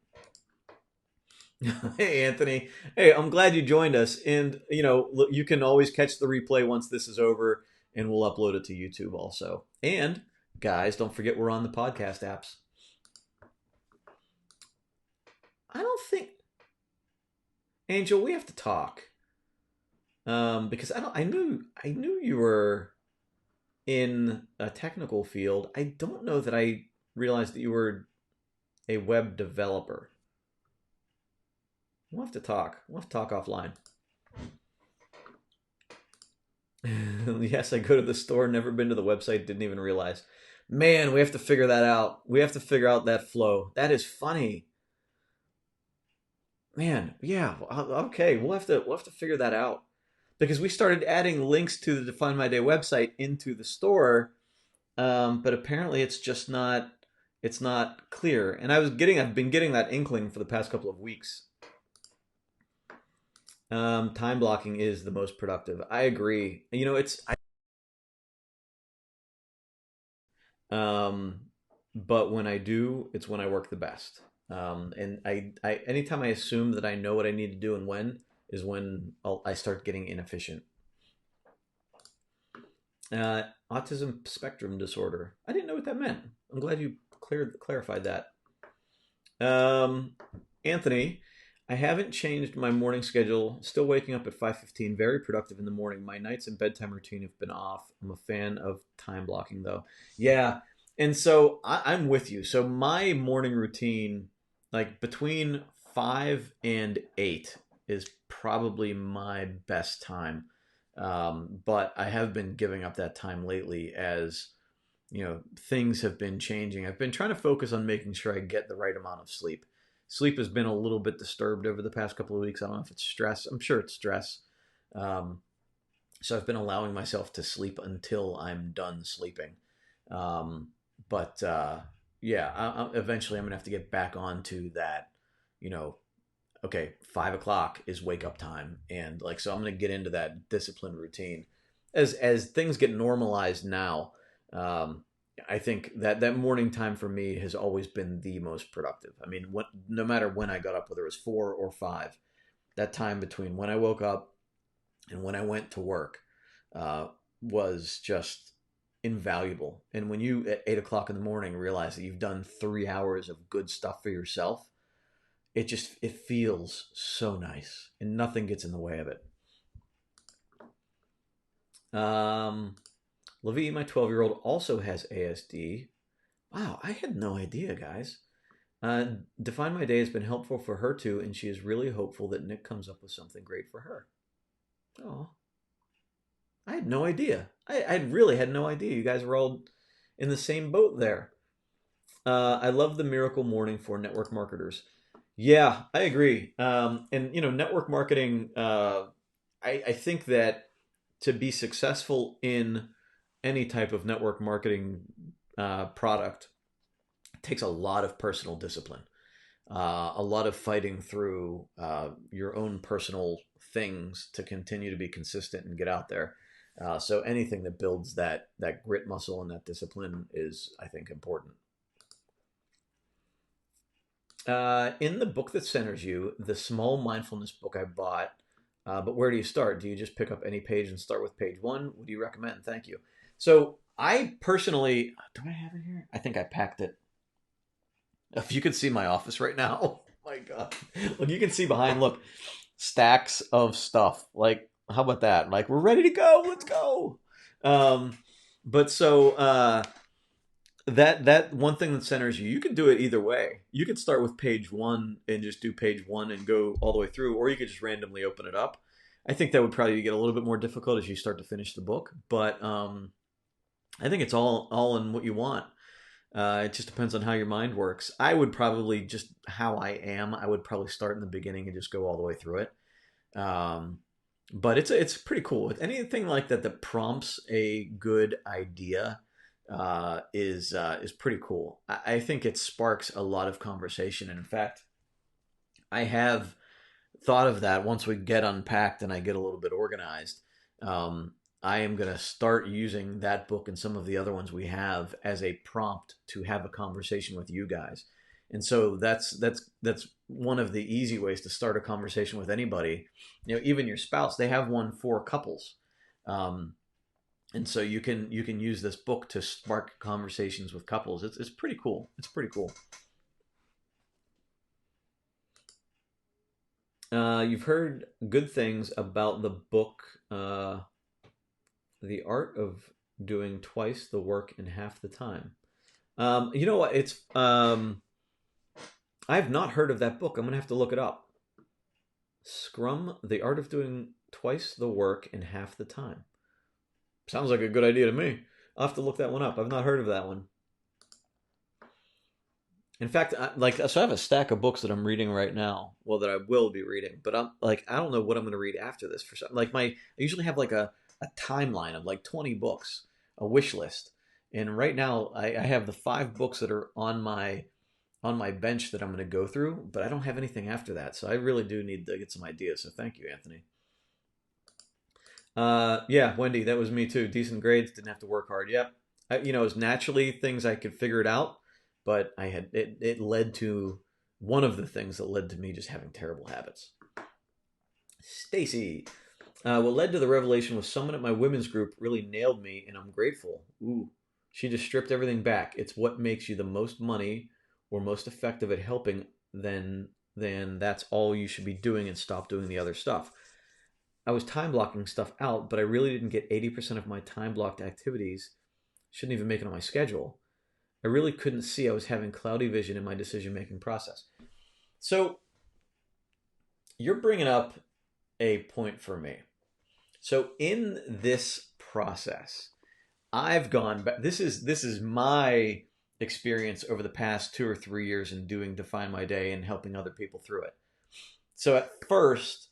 Hey, Anthony. Hey, I'm glad you joined us. And, you can always catch the replay once this is over, and we'll upload it to YouTube also. And, guys, don't forget we're on the podcast apps. I don't think... Angel, we have to talk. Because I knew you were in a technical field. I don't know that I realized that you were a web developer. We'll have to talk. We'll have to talk offline. Yes, I go to the store, never been to the website, didn't even realize. Man, we have to figure that out. We have to figure out that flow. That is funny. Man, yeah, okay, we'll have to figure that out. Because we started adding links to the Define My Day website into the store, but apparently it's not clear. And I've been getting that inkling for the past couple of weeks. Time blocking is the most productive. I agree. But when I do, it's when I work the best. And I anytime I assume that I know what I need to do and when is when I start getting inefficient. Autism spectrum disorder. I didn't know what that meant. I'm glad you clarified that. Anthony, I haven't changed my morning schedule. Still waking up at 5:15. Very productive in the morning. My nights and bedtime routine have been off. I'm a fan of time blocking though. Yeah. And so I'm with you. So my morning routine, like between 5 and 8 is probably my best time. But I have been giving up that time lately as, things have been changing. I've been trying to focus on making sure I get the right amount of sleep. Sleep has been a little bit disturbed over the past couple of weeks. I don't know if it's stress. I'm sure it's stress. So I've been allowing myself to sleep until I'm done sleeping. But yeah, eventually I'm gonna have to get back onto that, okay, 5 o'clock is wake up time, and like so I'm going to get into that disciplined routine as things get normalized now. Um, I think that that morning time for me has always been the most productive. I mean, no matter when I got up, whether it was 4 or 5, that time between when I woke up and when I went to work uh, was just invaluable. And when you at 8 o'clock in the morning realize that you've done 3 hours of good stuff for yourself, it feels so nice, and nothing gets in the way of it. Um, Levi, my 12-year-old, also has ASD. Wow, I had no idea, guys. Define My Day has been helpful for her too, and she is really hopeful that Nick comes up with something great for her. Oh, I had no idea. I really had no idea. You guys were all in the same boat there. I love the miracle morning for network marketers. Yeah, I agree. And network marketing. I think that to be successful in any type of network marketing product takes a lot of personal discipline, a lot of fighting through your own personal things to continue to be consistent and get out there. So anything that builds that grit muscle and that discipline is, I think, important. In the book that centers you, the small mindfulness book I bought. But where do you start? Do you just pick up any page and start with page one? What do you recommend? Thank you. So I personally, do I have it here? I think I packed it. If you could see my office right now, oh my God. Look, you can see behind, look, stacks of stuff. Like, how about that? Like, we're ready to go. Let's go. Um, but so that one thing that centers you, you can do it either way. You could start with page one and just do page one and go all the way through, or you could just randomly open it up. I think that would probably get a little bit more difficult as you start to finish the book, but I think it's all in what you want. It just depends on how your mind works. I would probably just how I am. I would probably start in the beginning and just go all the way through it. But it's pretty cool. Anything like that that prompts a good idea is pretty cool. I think it sparks a lot of conversation. And in fact, I have thought of that once we get unpacked and I get a little bit organized. Um, I am going to start using that book and some of the other ones we have as a prompt to have a conversation with you guys. And so that's one of the easy ways to start a conversation with anybody. Even your spouse, they have one for couples. Um, and so you can use this book to spark conversations with couples. It's pretty cool. It's pretty cool. You've heard good things about the book, The Art of Doing Twice the Work in Half the Time. You know what? It's I've not heard of that book. I'm gonna have to look it up. Scrum: The Art of Doing Twice the Work in Half the Time. Sounds like a good idea to me. I'll have to look that one up. I've not heard of that one. In fact, so I have a stack of books that I'm reading right now. Well, that I will be reading, but I'm like, I don't know what I'm going to read after this. For some, I usually have like a timeline of like 20 books, a wish list, and right now I have the 5 books that are on my bench that I'm going to go through, but I don't have anything after that. So I really do need to get some ideas. So thank you, Anthony. Yeah, Wendy, that was me too. Decent grades, didn't have to work hard. Yep. It was naturally things I could figure it out, but it led to one of the things that led to me just having terrible habits. Stacy, what led to the revelation was someone at my women's group really nailed me, and I'm grateful. Ooh, she just stripped everything back. It's what makes you the most money or most effective at helping. Then that's all you should be doing, and stop doing the other stuff. I was time blocking stuff out, but I really didn't get 80% of my time blocked activities. Shouldn't even make it on my schedule. I really couldn't see I was having cloudy vision in my decision making process. So you're bringing up a point for me. So in this process, I've gone back. This is my experience over the past 2 or 3 years in doing Define My Day and helping other people through it. So at first,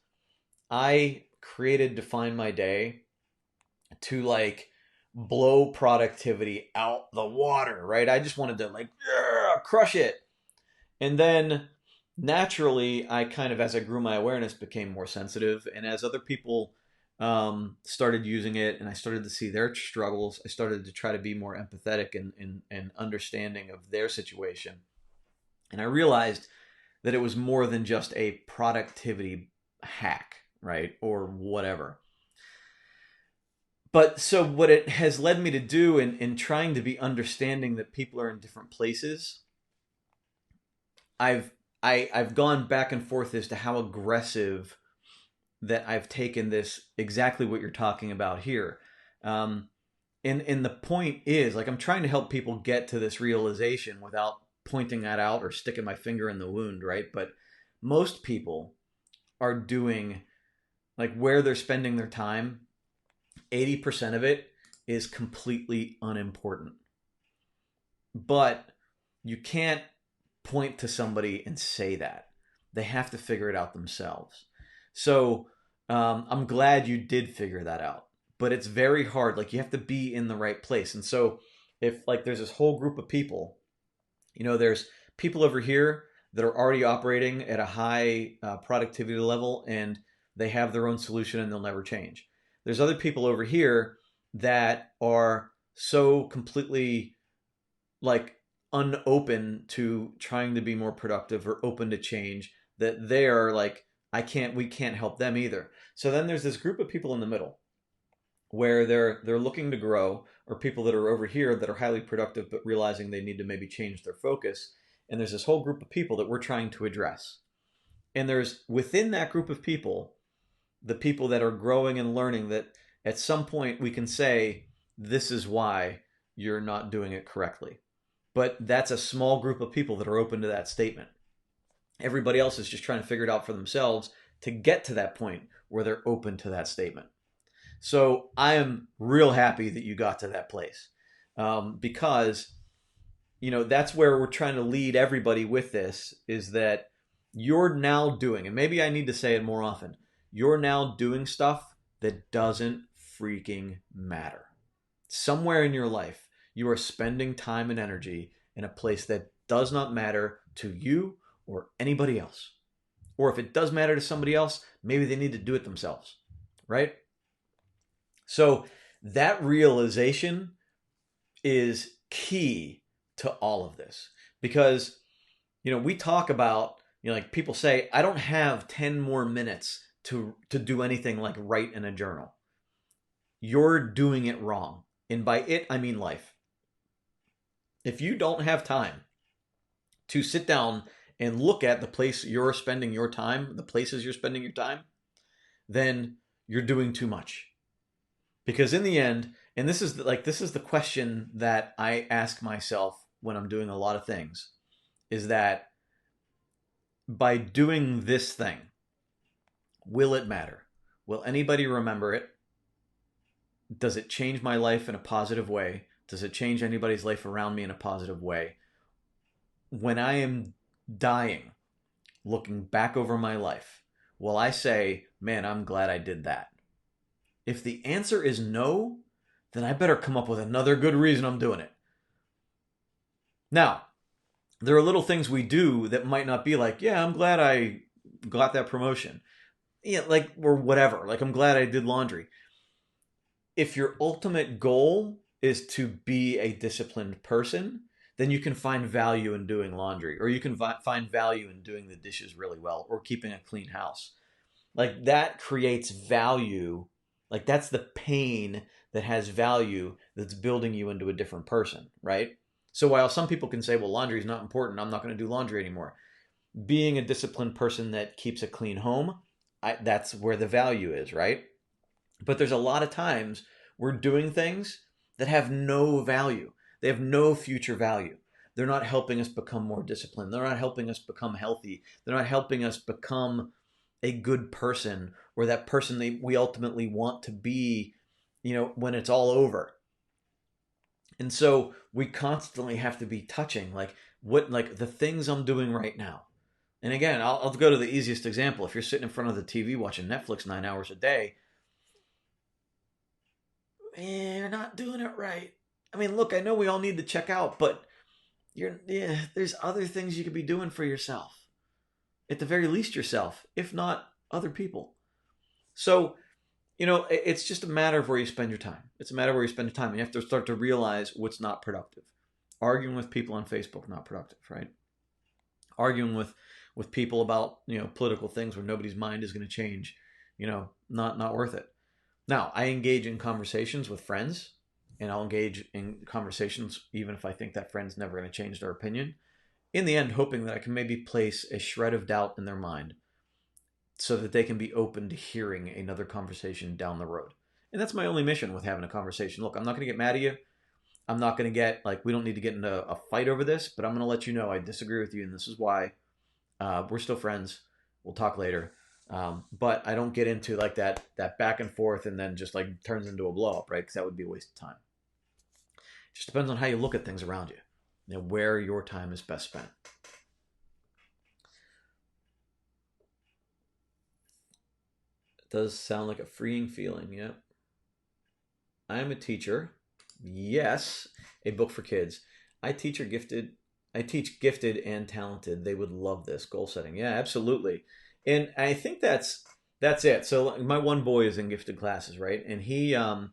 I created Define My Day to like blow productivity out the water, right? I just wanted to like, yeah, crush it. And then naturally, I kind of, as I grew my awareness, became more sensitive. And as other people started using it and I started to see their struggles, I started to try to be more empathetic and understanding of their situation. And I realized that it was more than just a productivity hack, right? Or whatever. But so what it has led me to do in trying to be understanding that people are in different places, I've I've gone back and forth as to how aggressive that I've taken this, exactly what you're talking about here. Um, and the point is, like, I'm trying to help people get to this realization without pointing that out or sticking my finger in the wound, right? But most people are doing, like, where they're spending their time, 80% of it is completely unimportant. But you can't point to somebody and say that. They have to figure it out themselves. So I'm glad you did figure that out. But it's very hard. Like, you have to be in the right place. And so if, like, there's this whole group of people, there's people over here that are already operating at a high productivity level, and they have their own solution and they'll never change. There's other people over here that are so completely, like, unopen to trying to be more productive or open to change, that they are like, we can't help them either. So then there's this group of people in the middle where they're looking to grow, or people that are over here that are highly productive but realizing they need to maybe change their focus. And there's this whole group of people that we're trying to address. And there's, within that group of people, the people that are growing and learning, that at some point we can say, this is why you're not doing it correctly. But that's a small group of people that are open to that statement. Everybody else is just trying to figure it out for themselves to get to that point where they're open to that statement. So I am real happy that you got to that place, because that's where we're trying to lead everybody with this, is that you're now doing, and maybe I need to say it more often, you're now doing stuff that doesn't freaking matter. Somewhere in your life, you are spending time and energy in a place that does not matter to you or anybody else. Or if it does matter to somebody else, maybe they need to do it themselves, right? So that realization is key to all of this, because we talk about, like, people say, I don't have 10 more minutes to do anything like write in a journal. You're doing it wrong. And by it, I mean life. If you don't have time to sit down and look at the place you're spending your time, the places you're spending your time, then you're doing too much. Because in the end, and this is the question that I ask myself when I'm doing a lot of things, is that by doing this thing, will it matter? Will anybody remember it? Does it change my life in a positive way? Does it change anybody's life around me in a positive way? When I am dying, looking back over my life, will I say, man, I'm glad I did that? If the answer is no, then I better come up with another good reason I'm doing it. Now, there are little things we do that might not be like, yeah, I'm glad I got that promotion. Yeah, like, or whatever. Like, I'm glad I did laundry. If your ultimate goal is to be a disciplined person, then you can find value in doing laundry, or you can find value in doing the dishes really well, or keeping a clean house. Like, that creates value. Like, that's the pain that has value, that's building you into a different person, right? So while some people can say, well, laundry is not important, I'm not going to do laundry anymore, being a disciplined person that keeps a clean home, that's where the value is, right? But there's a lot of times we're doing things that have no value. They have no future value. They're not helping us become more disciplined. They're not helping us become healthy. They're not helping us become a good person, or that person that we ultimately want to be, when it's all over. And so we constantly have to be touching, like, the things I'm doing right now. And again, I'll go to the easiest example. If you're sitting in front of the TV watching Netflix 9 hours a day, you're not doing it right. I mean, look, I know we all need to check out, but there's other things you could be doing for yourself. At the very least yourself, if not other people. So, it's just a matter of where you spend your time. It's a matter of where you spend your time. And you have to start to realize what's not productive. Arguing with people on Facebook, not productive, right? Arguing with people about, political things where nobody's mind is going to change, not worth it. Now, I engage in conversations with friends, and I'll engage in conversations even if I think that friend's never going to change their opinion. In the end, hoping that I can maybe place a shred of doubt in their mind so that they can be open to hearing another conversation down the road. And that's my only mission with having a conversation. Look, I'm not going to get mad at you. I'm not going to get, we don't need to get into a fight over this, but I'm going to let you know I disagree with you, and this is why. We're still friends. We'll talk later. But I don't get into like that back and forth and then just like turns into a blow up, right? Because that would be a waste of time. It just depends on how you look at things around you and where your time is best spent. It does sound like a freeing feeling, yeah. I am a teacher. Yes, a book for kids. I teach gifted and talented. They would love this goal setting. Yeah, absolutely. And I think that's it. So my one boy is in gifted classes, right? And he and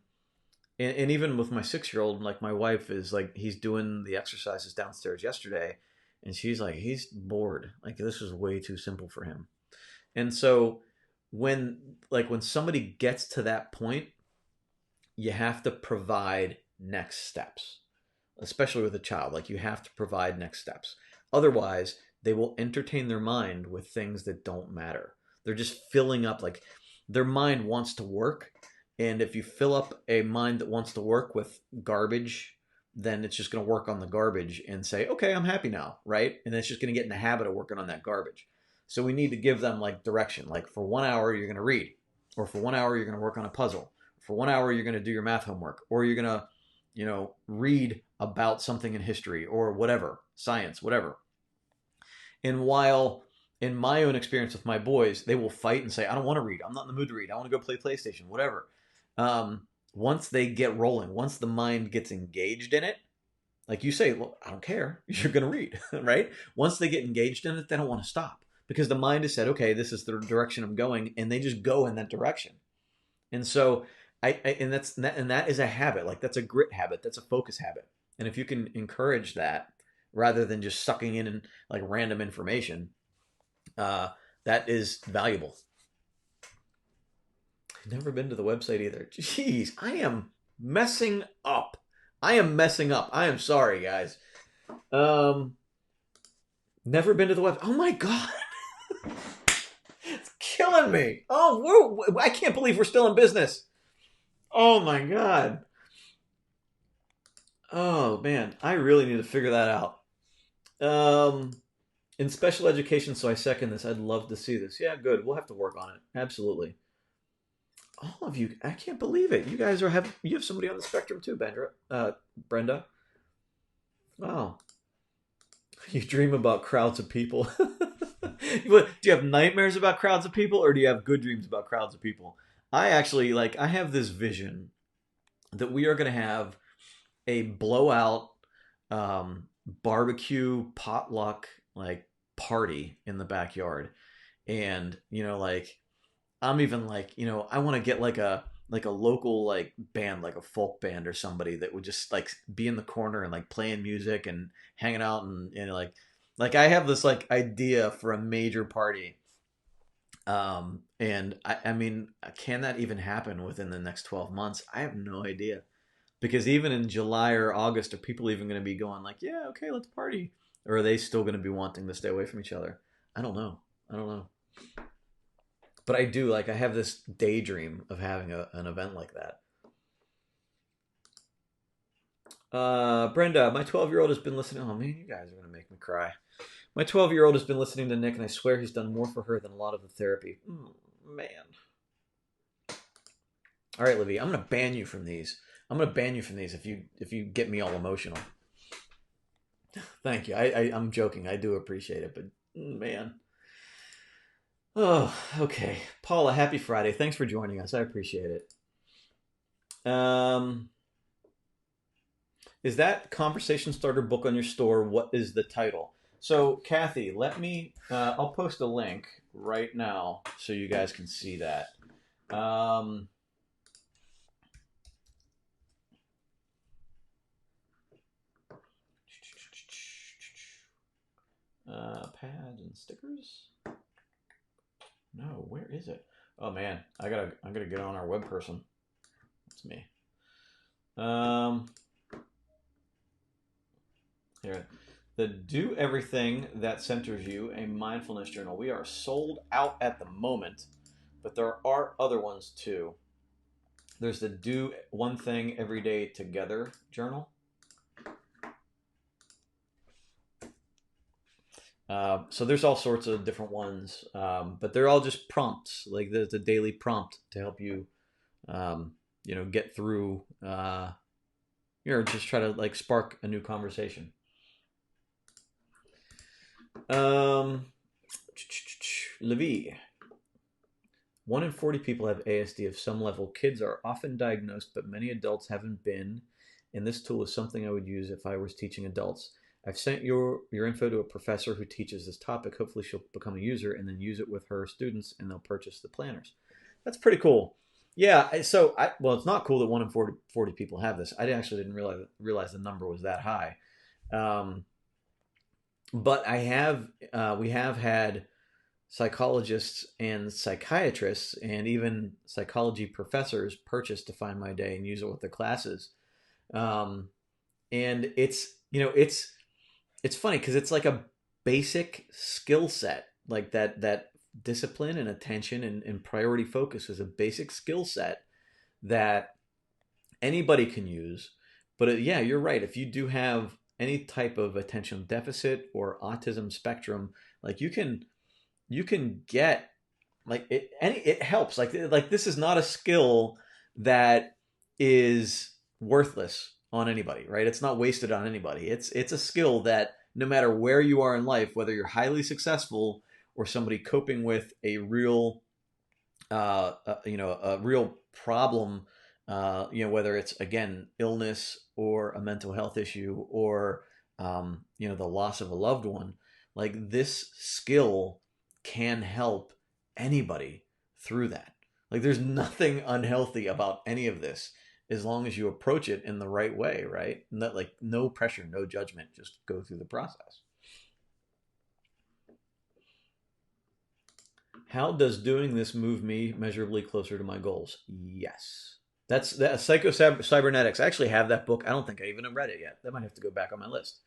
even with my 6-year-old, like my wife is like he's doing the exercises downstairs yesterday, and she's like he's bored. Like this is way too simple for him. And so when somebody gets to that point, you have to provide next steps, especially with a child. Like you have to provide next steps. Otherwise, they will entertain their mind with things that don't matter. They're just filling up, like their mind wants to work. And if you fill up a mind that wants to work with garbage, then it's just going to work on the garbage and say, okay, I'm happy now, right? And it's just going to get in the habit of working on that garbage. So we need to give them like direction. Like for 1 hour, you're going to read, or for 1 hour, you're going to work on a puzzle. For 1 hour, you're going to do your math homework, or you're going to, read about something in history or whatever, science, whatever. And while in my own experience with my boys, they will fight and say, I don't want to read. I'm not in the mood to read. I want to go play PlayStation, whatever. Once they get rolling, once the mind gets engaged in it, like you say, well, I don't care. You're going to read, right? Once they get engaged in it, they don't want to stop because the mind has said, okay, this is the direction I'm going. And they just go in that direction. And so and that is a habit. Like that's a grit habit. That's a focus habit. And if you can encourage that rather than just sucking in like random information, that is valuable. I've never been to the website either. Jeez, I am messing up. I am sorry, guys. Never been to the website. Oh my god. It's killing me. Oh, I can't believe we're still in business. Oh my god. Oh man, I really need to figure that out. In special education, so I second this. I'd love to see this. Yeah, good. We'll have to work on it. Absolutely. All of you, I can't believe it. You guys you have somebody on the spectrum too, Brenda. Wow. You dream about crowds of people. Do you have nightmares about crowds of people, or do you have good dreams about crowds of people? I actually I have this vision that we are going to have a blowout barbecue potluck like party in the backyard, and I'm even I want to get like a local like band, like a folk band or somebody that would just like be in the corner and like playing music and hanging out and like I have this like idea for a major party. And I mean, can that even happen within the next 12 months? I have no idea. Because even in July or August, are people even going to be going like, yeah, okay, let's party? Or are they still going to be wanting to stay away from each other? I don't know. But I do, I have this daydream of having an event like that. Brenda, my 12-year-old has been listening. Oh, man, you guys are going to make me cry. My 12-year-old has been listening to Nick, and I swear he's done more for her than a lot of the therapy. Man. All right, Livy, I'm going to ban you from these. I'm going to ban you from these if you get me all emotional. Thank you. I'm joking. I do appreciate it, but man. Oh, okay. Paula, happy Friday. Thanks for joining us. I appreciate it. Is that conversation starter book on your store? What is the title? So, Kathy, let me. I'll post a link right now so you guys can see that. Um, pads and stickers. No, where is it? Oh man, I gotta get on our web person. That's me. Um, Here, the Do Everything That Centers You, a mindfulness journal. We are sold out at the moment, but there are other ones too. There's the Do One Thing Every Day Together journal. So there's all sorts of different ones, but they're all just prompts. Like there's a daily prompt to help you, um, get through, just try to like spark a new conversation. Um, Levi, 1 in 40 people have ASD of some level. Kids are often diagnosed, but many adults haven't been. And this tool is something I would use if I was teaching adults. I've sent your info to a professor who teaches this topic. Hopefully she'll become a user and then use it with her students and they'll purchase the planners. That's pretty cool. Yeah, well, it's not cool that 1 in 40 people have this. I actually didn't realize the number was that high. Um, but we have had psychologists and psychiatrists and even psychology professors purchase Define My Day and use it with the classes. Um, and it's funny because it's like a basic skill set, like that discipline and attention and priority focus is a basic skill set that anybody can use. But yeah, you're right. If you do have any type of attention deficit or autism spectrum, like you can get like it helps. Like this is not a skill that is worthless on anybody, right? It's not wasted on anybody. It's a skill that no matter where you are in life, whether you're highly successful or somebody coping with a real a real problem, whether it's again illness or a mental health issue or the loss of a loved one, like this skill can help anybody through that. Like there's nothing unhealthy about any of this as long as you approach it in the right way, right? Not like no pressure, no judgment, just go through the process. How does doing this move me measurably closer to my goals? Yes. That's Psycho Cybernetics. I actually have that book. I don't think I even read it yet. That might have to go back on my list.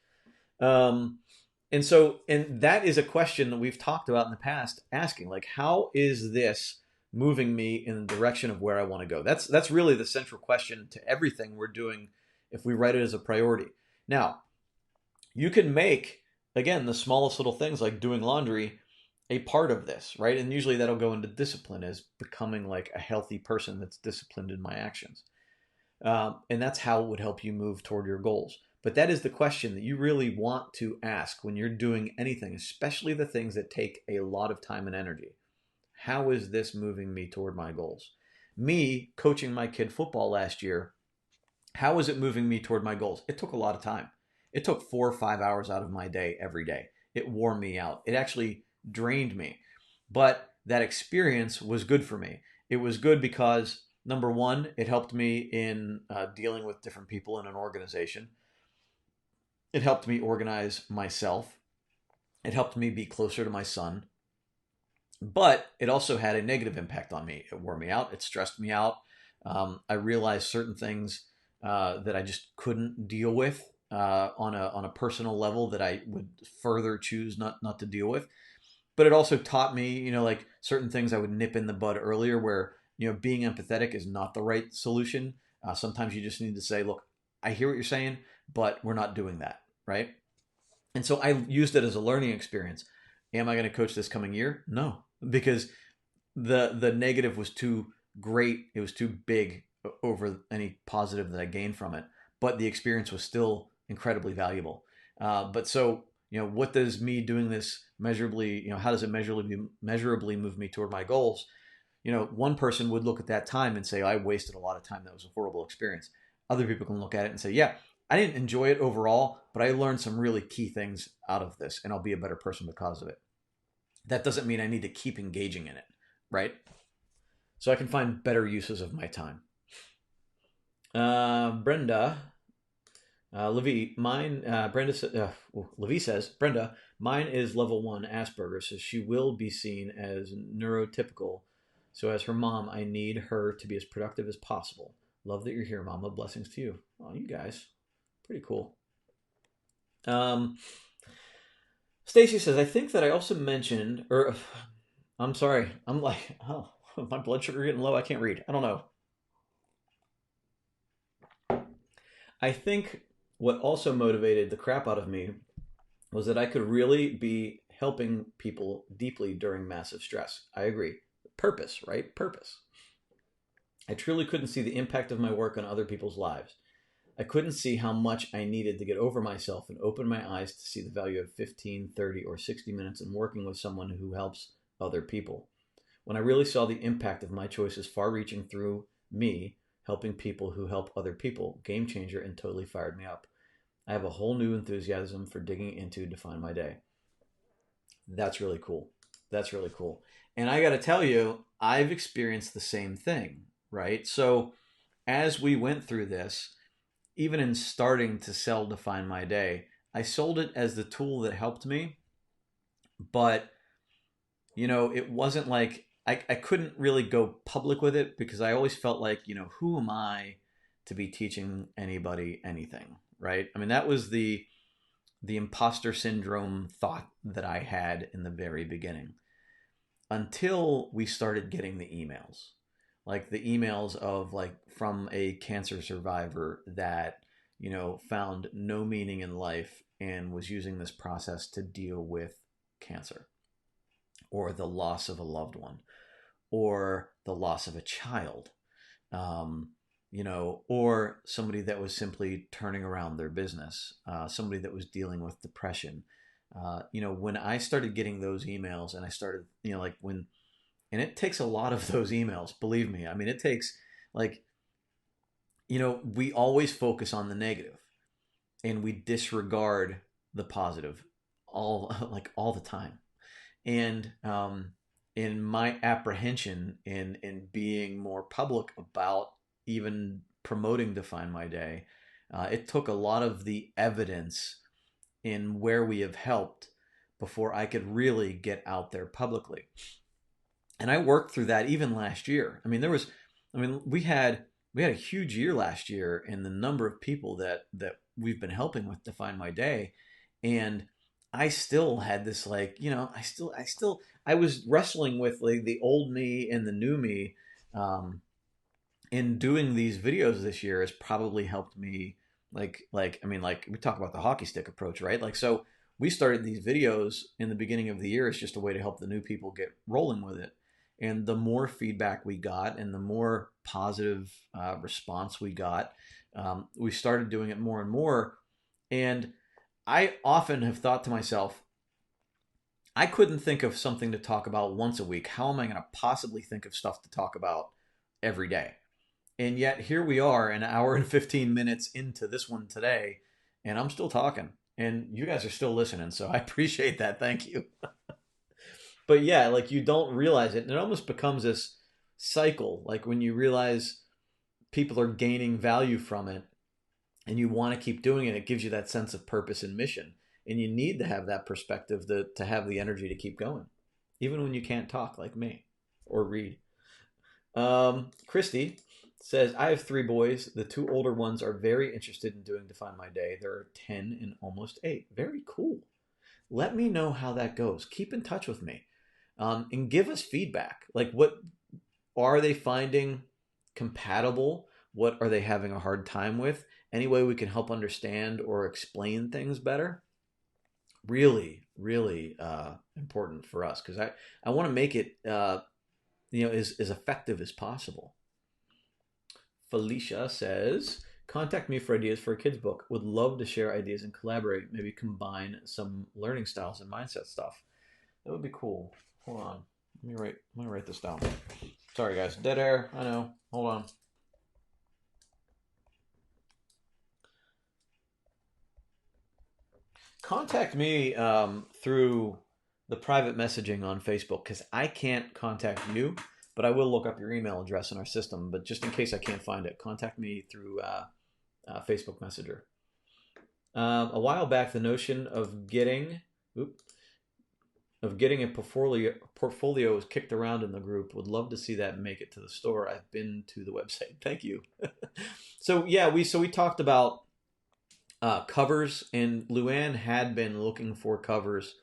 Um, and that is a question that we've talked about in the past, asking like, how is this moving me in the direction of where I want to go? That's really the central question to everything we're doing if we write it as a priority. Now, you can make again the smallest little things like doing laundry a part of this, right? And usually that'll go into discipline as becoming like a healthy person that's disciplined in my actions. And that's how it would help you move toward your goals. But that is the question that you really want to ask when you're doing anything, especially the things that take a lot of time and energy. How is this moving me toward my goals? Me coaching my kid football last year, how is it moving me toward my goals? It took a lot of time. It took 4 or 5 hours out of my day every day. It wore me out. It actually drained me. But that experience was good for me. It was good because, number one, it helped me in dealing with different people in an organization. It helped me organize myself. It helped me be closer to my son. But it also had a negative impact on me. It wore me out. It stressed me out. I realized certain things that I just couldn't deal with on a personal level that I would further choose not to deal with. But it also taught me, like certain things I would nip in the bud earlier, where being empathetic is not the right solution. Sometimes you just need to say, look, I hear what you're saying, but we're not doing that, right? And so I used it as a learning experience. Am I going to coach this coming year? No, because the negative was too great. It was too big over any positive that I gained from it. But the experience was still incredibly valuable. But so what does me doing this measurably? How does it measurably move me toward my goals? One person would look at that time and say, I wasted a lot of time. That was a horrible experience. Other people can look at it and say, yeah, I didn't enjoy it overall, but I learned some really key things out of this, and I'll be a better person because of it. That doesn't mean I need to keep engaging in it, right? So I can find better uses of my time. Brenda, Levy, mine. Levy says, Brenda, mine is level 1 Asperger's, so she will be seen as neurotypical. So as her mom, I need her to be as productive as possible. Love that you're here, Mama. Blessings to you. Oh, you guys, pretty cool. Stacy says, I think that I also mentioned, or I'm sorry, I'm like, oh, my blood sugar getting low. I can't read. I don't know. I think what also motivated the crap out of me was that I could really be helping people deeply during massive stress. I agree. Purpose, right? Purpose. I truly couldn't see the impact of my work on other people's lives. I couldn't see how much I needed to get over myself and open my eyes to see the value of 15, 30, or 60 minutes in working with someone who helps other people. When I really saw the impact of my choices far reaching through me, helping people who help other people, game changer, and totally fired me up. I have a whole new enthusiasm for digging into Define My Day. That's really cool. That's really cool. And I got to tell you, I've experienced the same thing, right? So as we went through this, even in starting to sell Define My Day, I sold it as the tool that helped me, but it wasn't like I couldn't really go public with it because I always felt like, who am I to be teaching anybody anything, right? I mean, that was the imposter syndrome thought that I had in the very beginning until we started getting the emails. Like the emails of like from a cancer survivor that, found no meaning in life and was using this process to deal with cancer or the loss of a loved one or the loss of a child, or somebody that was simply turning around their business, somebody that was dealing with depression. When I started getting those emails and I started, and it takes a lot of those emails, believe me. I mean, it takes we always focus on the negative and we disregard the positive all the time. And in my apprehension in being more public about even promoting Define My Day, it took a lot of the evidence in where we have helped before I could really get out there publicly. And I worked through that even last year. I mean, we had a huge year last year in the number of people that we've been helping with Define My Day, and I still had this I was wrestling with like the old me and the new me. In doing these videos this year has probably helped me like we talk about the hockey stick approach, right? Like, so we started these videos in the beginning of the year as just a way to help the new people get rolling with it. And the more feedback we got and the more positive response we got, we started doing it more and more. And I often have thought to myself, I couldn't think of something to talk about once a week. How am I going to possibly think of stuff to talk about every day? And yet here we are an hour and 15 minutes into this one today, and I'm still talking. And you guys are still listening, so I appreciate that. Thank you. But yeah, like you don't realize it, and it almost becomes this cycle. Like when you realize people are gaining value from it and you want to keep doing it, it gives you that sense of purpose and mission. And you need to have that perspective to have the energy to keep going, even when you can't talk like me or read. Christy says, I have 3 boys. The 2 older ones are very interested in doing Define My Day. There are 10 and almost 8. Very cool. Let me know how that goes. Keep in touch with me. And give us feedback. Like, what are they finding compatible? What are they having a hard time with? Any way we can help understand or explain things better? Really, really important for us, because I want to make it as effective as possible. Felicia says, contact me for ideas for a kid's book. Would love to share ideas and collaborate. Maybe combine some learning styles and mindset stuff. That would be cool. Hold on. I'm gonna write this down. Sorry guys. Dead air. I know. Hold on. Contact me through the private messaging on Facebook because I can't contact you, but I will look up your email address in our system. But just in case I can't find it, contact me through Facebook Messenger. A while back, the notion of oop, getting a portfolio was kicked around in the group. Would love to see that make it to the store. I've been to the website. Thank you. So yeah, we talked about covers, and Luann had been looking for covers,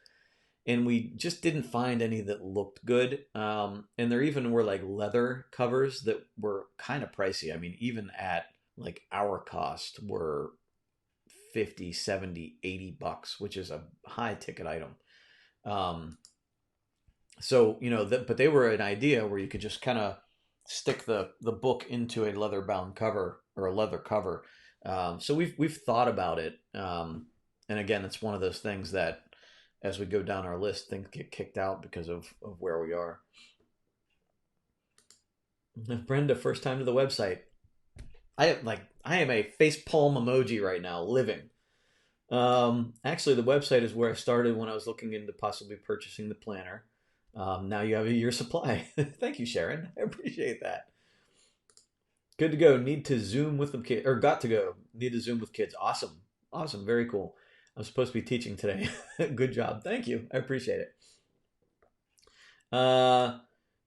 and we just didn't find any that looked good. And there even were like leather covers that were kind of pricey. I mean, even at like our cost were 50, 70, $80, which is a high ticket item. So, but they were an idea where you could just kind of stick the book into a leather bound cover or a leather cover. So we've thought about it. And again, it's one of those things that as we go down our list, things get kicked out because of where we are. Brenda, first time to the website. I am a face palm emoji right now, living. Actually, the website is where I started when I was looking into possibly purchasing the planner. Now you have a year's supply. Thank you, Sharon. I appreciate that. Good to go. Need to Zoom with the kids, or got to go. Need to Zoom with kids. Awesome. Awesome. Very cool. I'm supposed to be teaching today. Good job. Thank you. I appreciate it.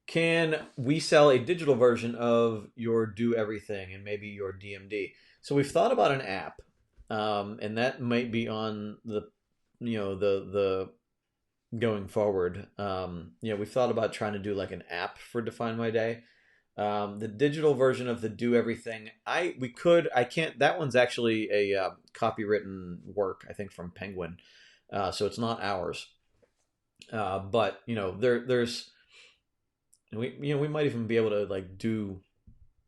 Can we sell a digital version of your Do Everything and maybe your DMD? So we've thought about an app, and that might be on the going forward. We've thought about trying to do like an app for Define My Day. The digital version of the Do Everything, I can't. That one's actually a copywritten work, I think, from Penguin, so it's not ours. But there's we might even be able to like do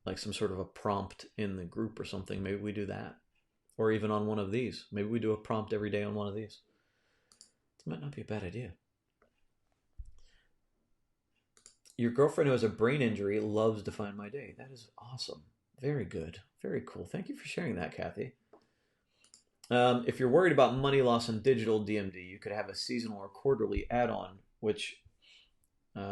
like some sort of a prompt in the group or something. Maybe we do that, or even on one of these. Maybe we do a prompt every day on one of these. It might not be a bad idea. Your girlfriend who has a brain injury loves Define My Day. That is awesome. Very good. Very cool. Thank you for sharing that, Kathy. If you're worried about money loss on digital DMD, you could have a seasonal or quarterly add-on, which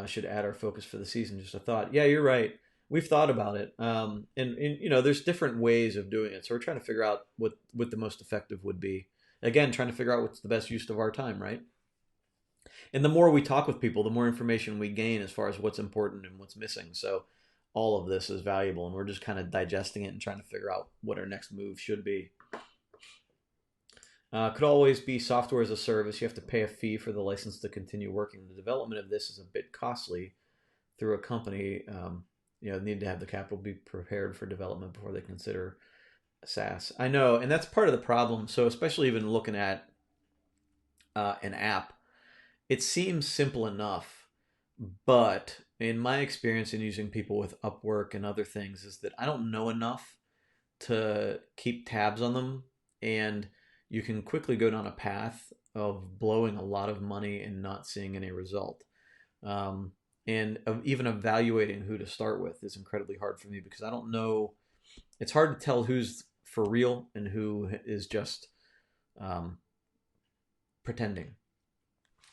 should add our focus for the season. Just a thought. Yeah, you're right. We've thought about it. And there's different ways of doing it. So we're trying to figure out what the most effective would be. Again, trying to figure out what's the best use of our time, right? And the more we talk with people, the more information we gain as far as what's important and what's missing. So all of this is valuable, and we're just kind of digesting it and trying to figure out what our next move should be. Could always be software as a service. You have to pay a fee for the license to continue working. The development of this is a bit costly through a company. Need to have the capital be prepared for development before they consider SaaS. I know, and that's part of the problem. So especially even looking at an app, it seems simple enough, but in my experience in using people with Upwork and other things is that I don't know enough to keep tabs on them, and you can quickly go down a path of blowing a lot of money and not seeing any result. And even evaluating who to start with is incredibly hard for me because I don't know. It's hard to tell who's for real and who is just pretending.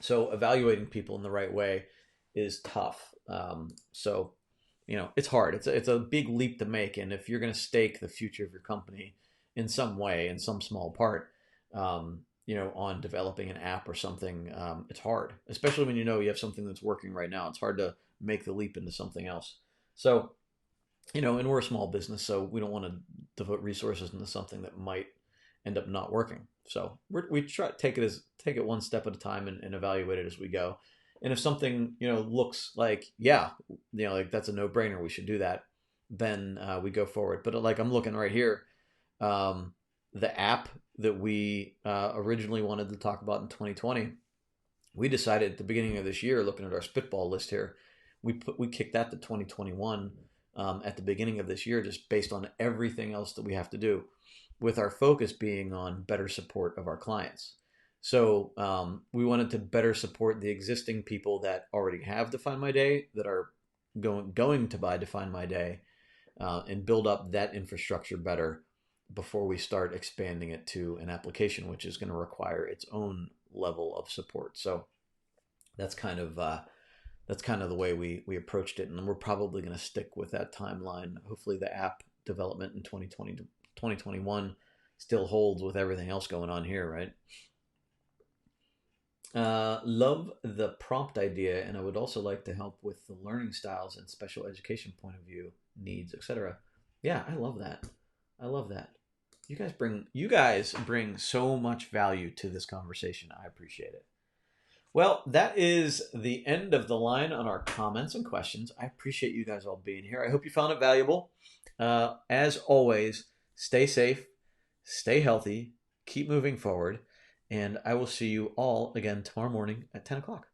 So evaluating people in the right way is tough. It's hard. It's a big leap to make. And if you're going to stake the future of your company in some way, in some small part, on developing an app or something, it's hard, especially when you have something that's working right now. It's hard to make the leap into something else. So, and we're a small business, so we don't want to devote resources into something that might end up not working. So we try to take it one step at a time and evaluate it as we go. And if something looks like like that's a no-brainer, we should do that, then we go forward. But like I'm looking right here, the app that we originally wanted to talk about in 2020, we decided at the beginning of this year, looking at our spitball list here, we kicked that to 2021 at the beginning of this year, just based on everything else that we have to do, with our focus being on better support of our clients. So we wanted to better support the existing people that already have Define My Day, that are going to buy Define My Day, and build up that infrastructure better, before we start expanding it to an application, which is going to require its own level of support. So that's kind of the way we approached it, and we're probably going to stick with that timeline. Hopefully, the app development in 2020 to 2021 still holds with everything else going on here, right? Love the prompt idea, and I would also like to help with the learning styles and special education point of view needs, etc. Yeah, I love that. I love that. You guys bring so much value to this conversation. I appreciate it. Well, that is the end of the line on our comments and questions. I appreciate you guys all being here. I hope you found it valuable. As always, stay safe, stay healthy, keep moving forward, and I will see you all again tomorrow morning at 10 o'clock.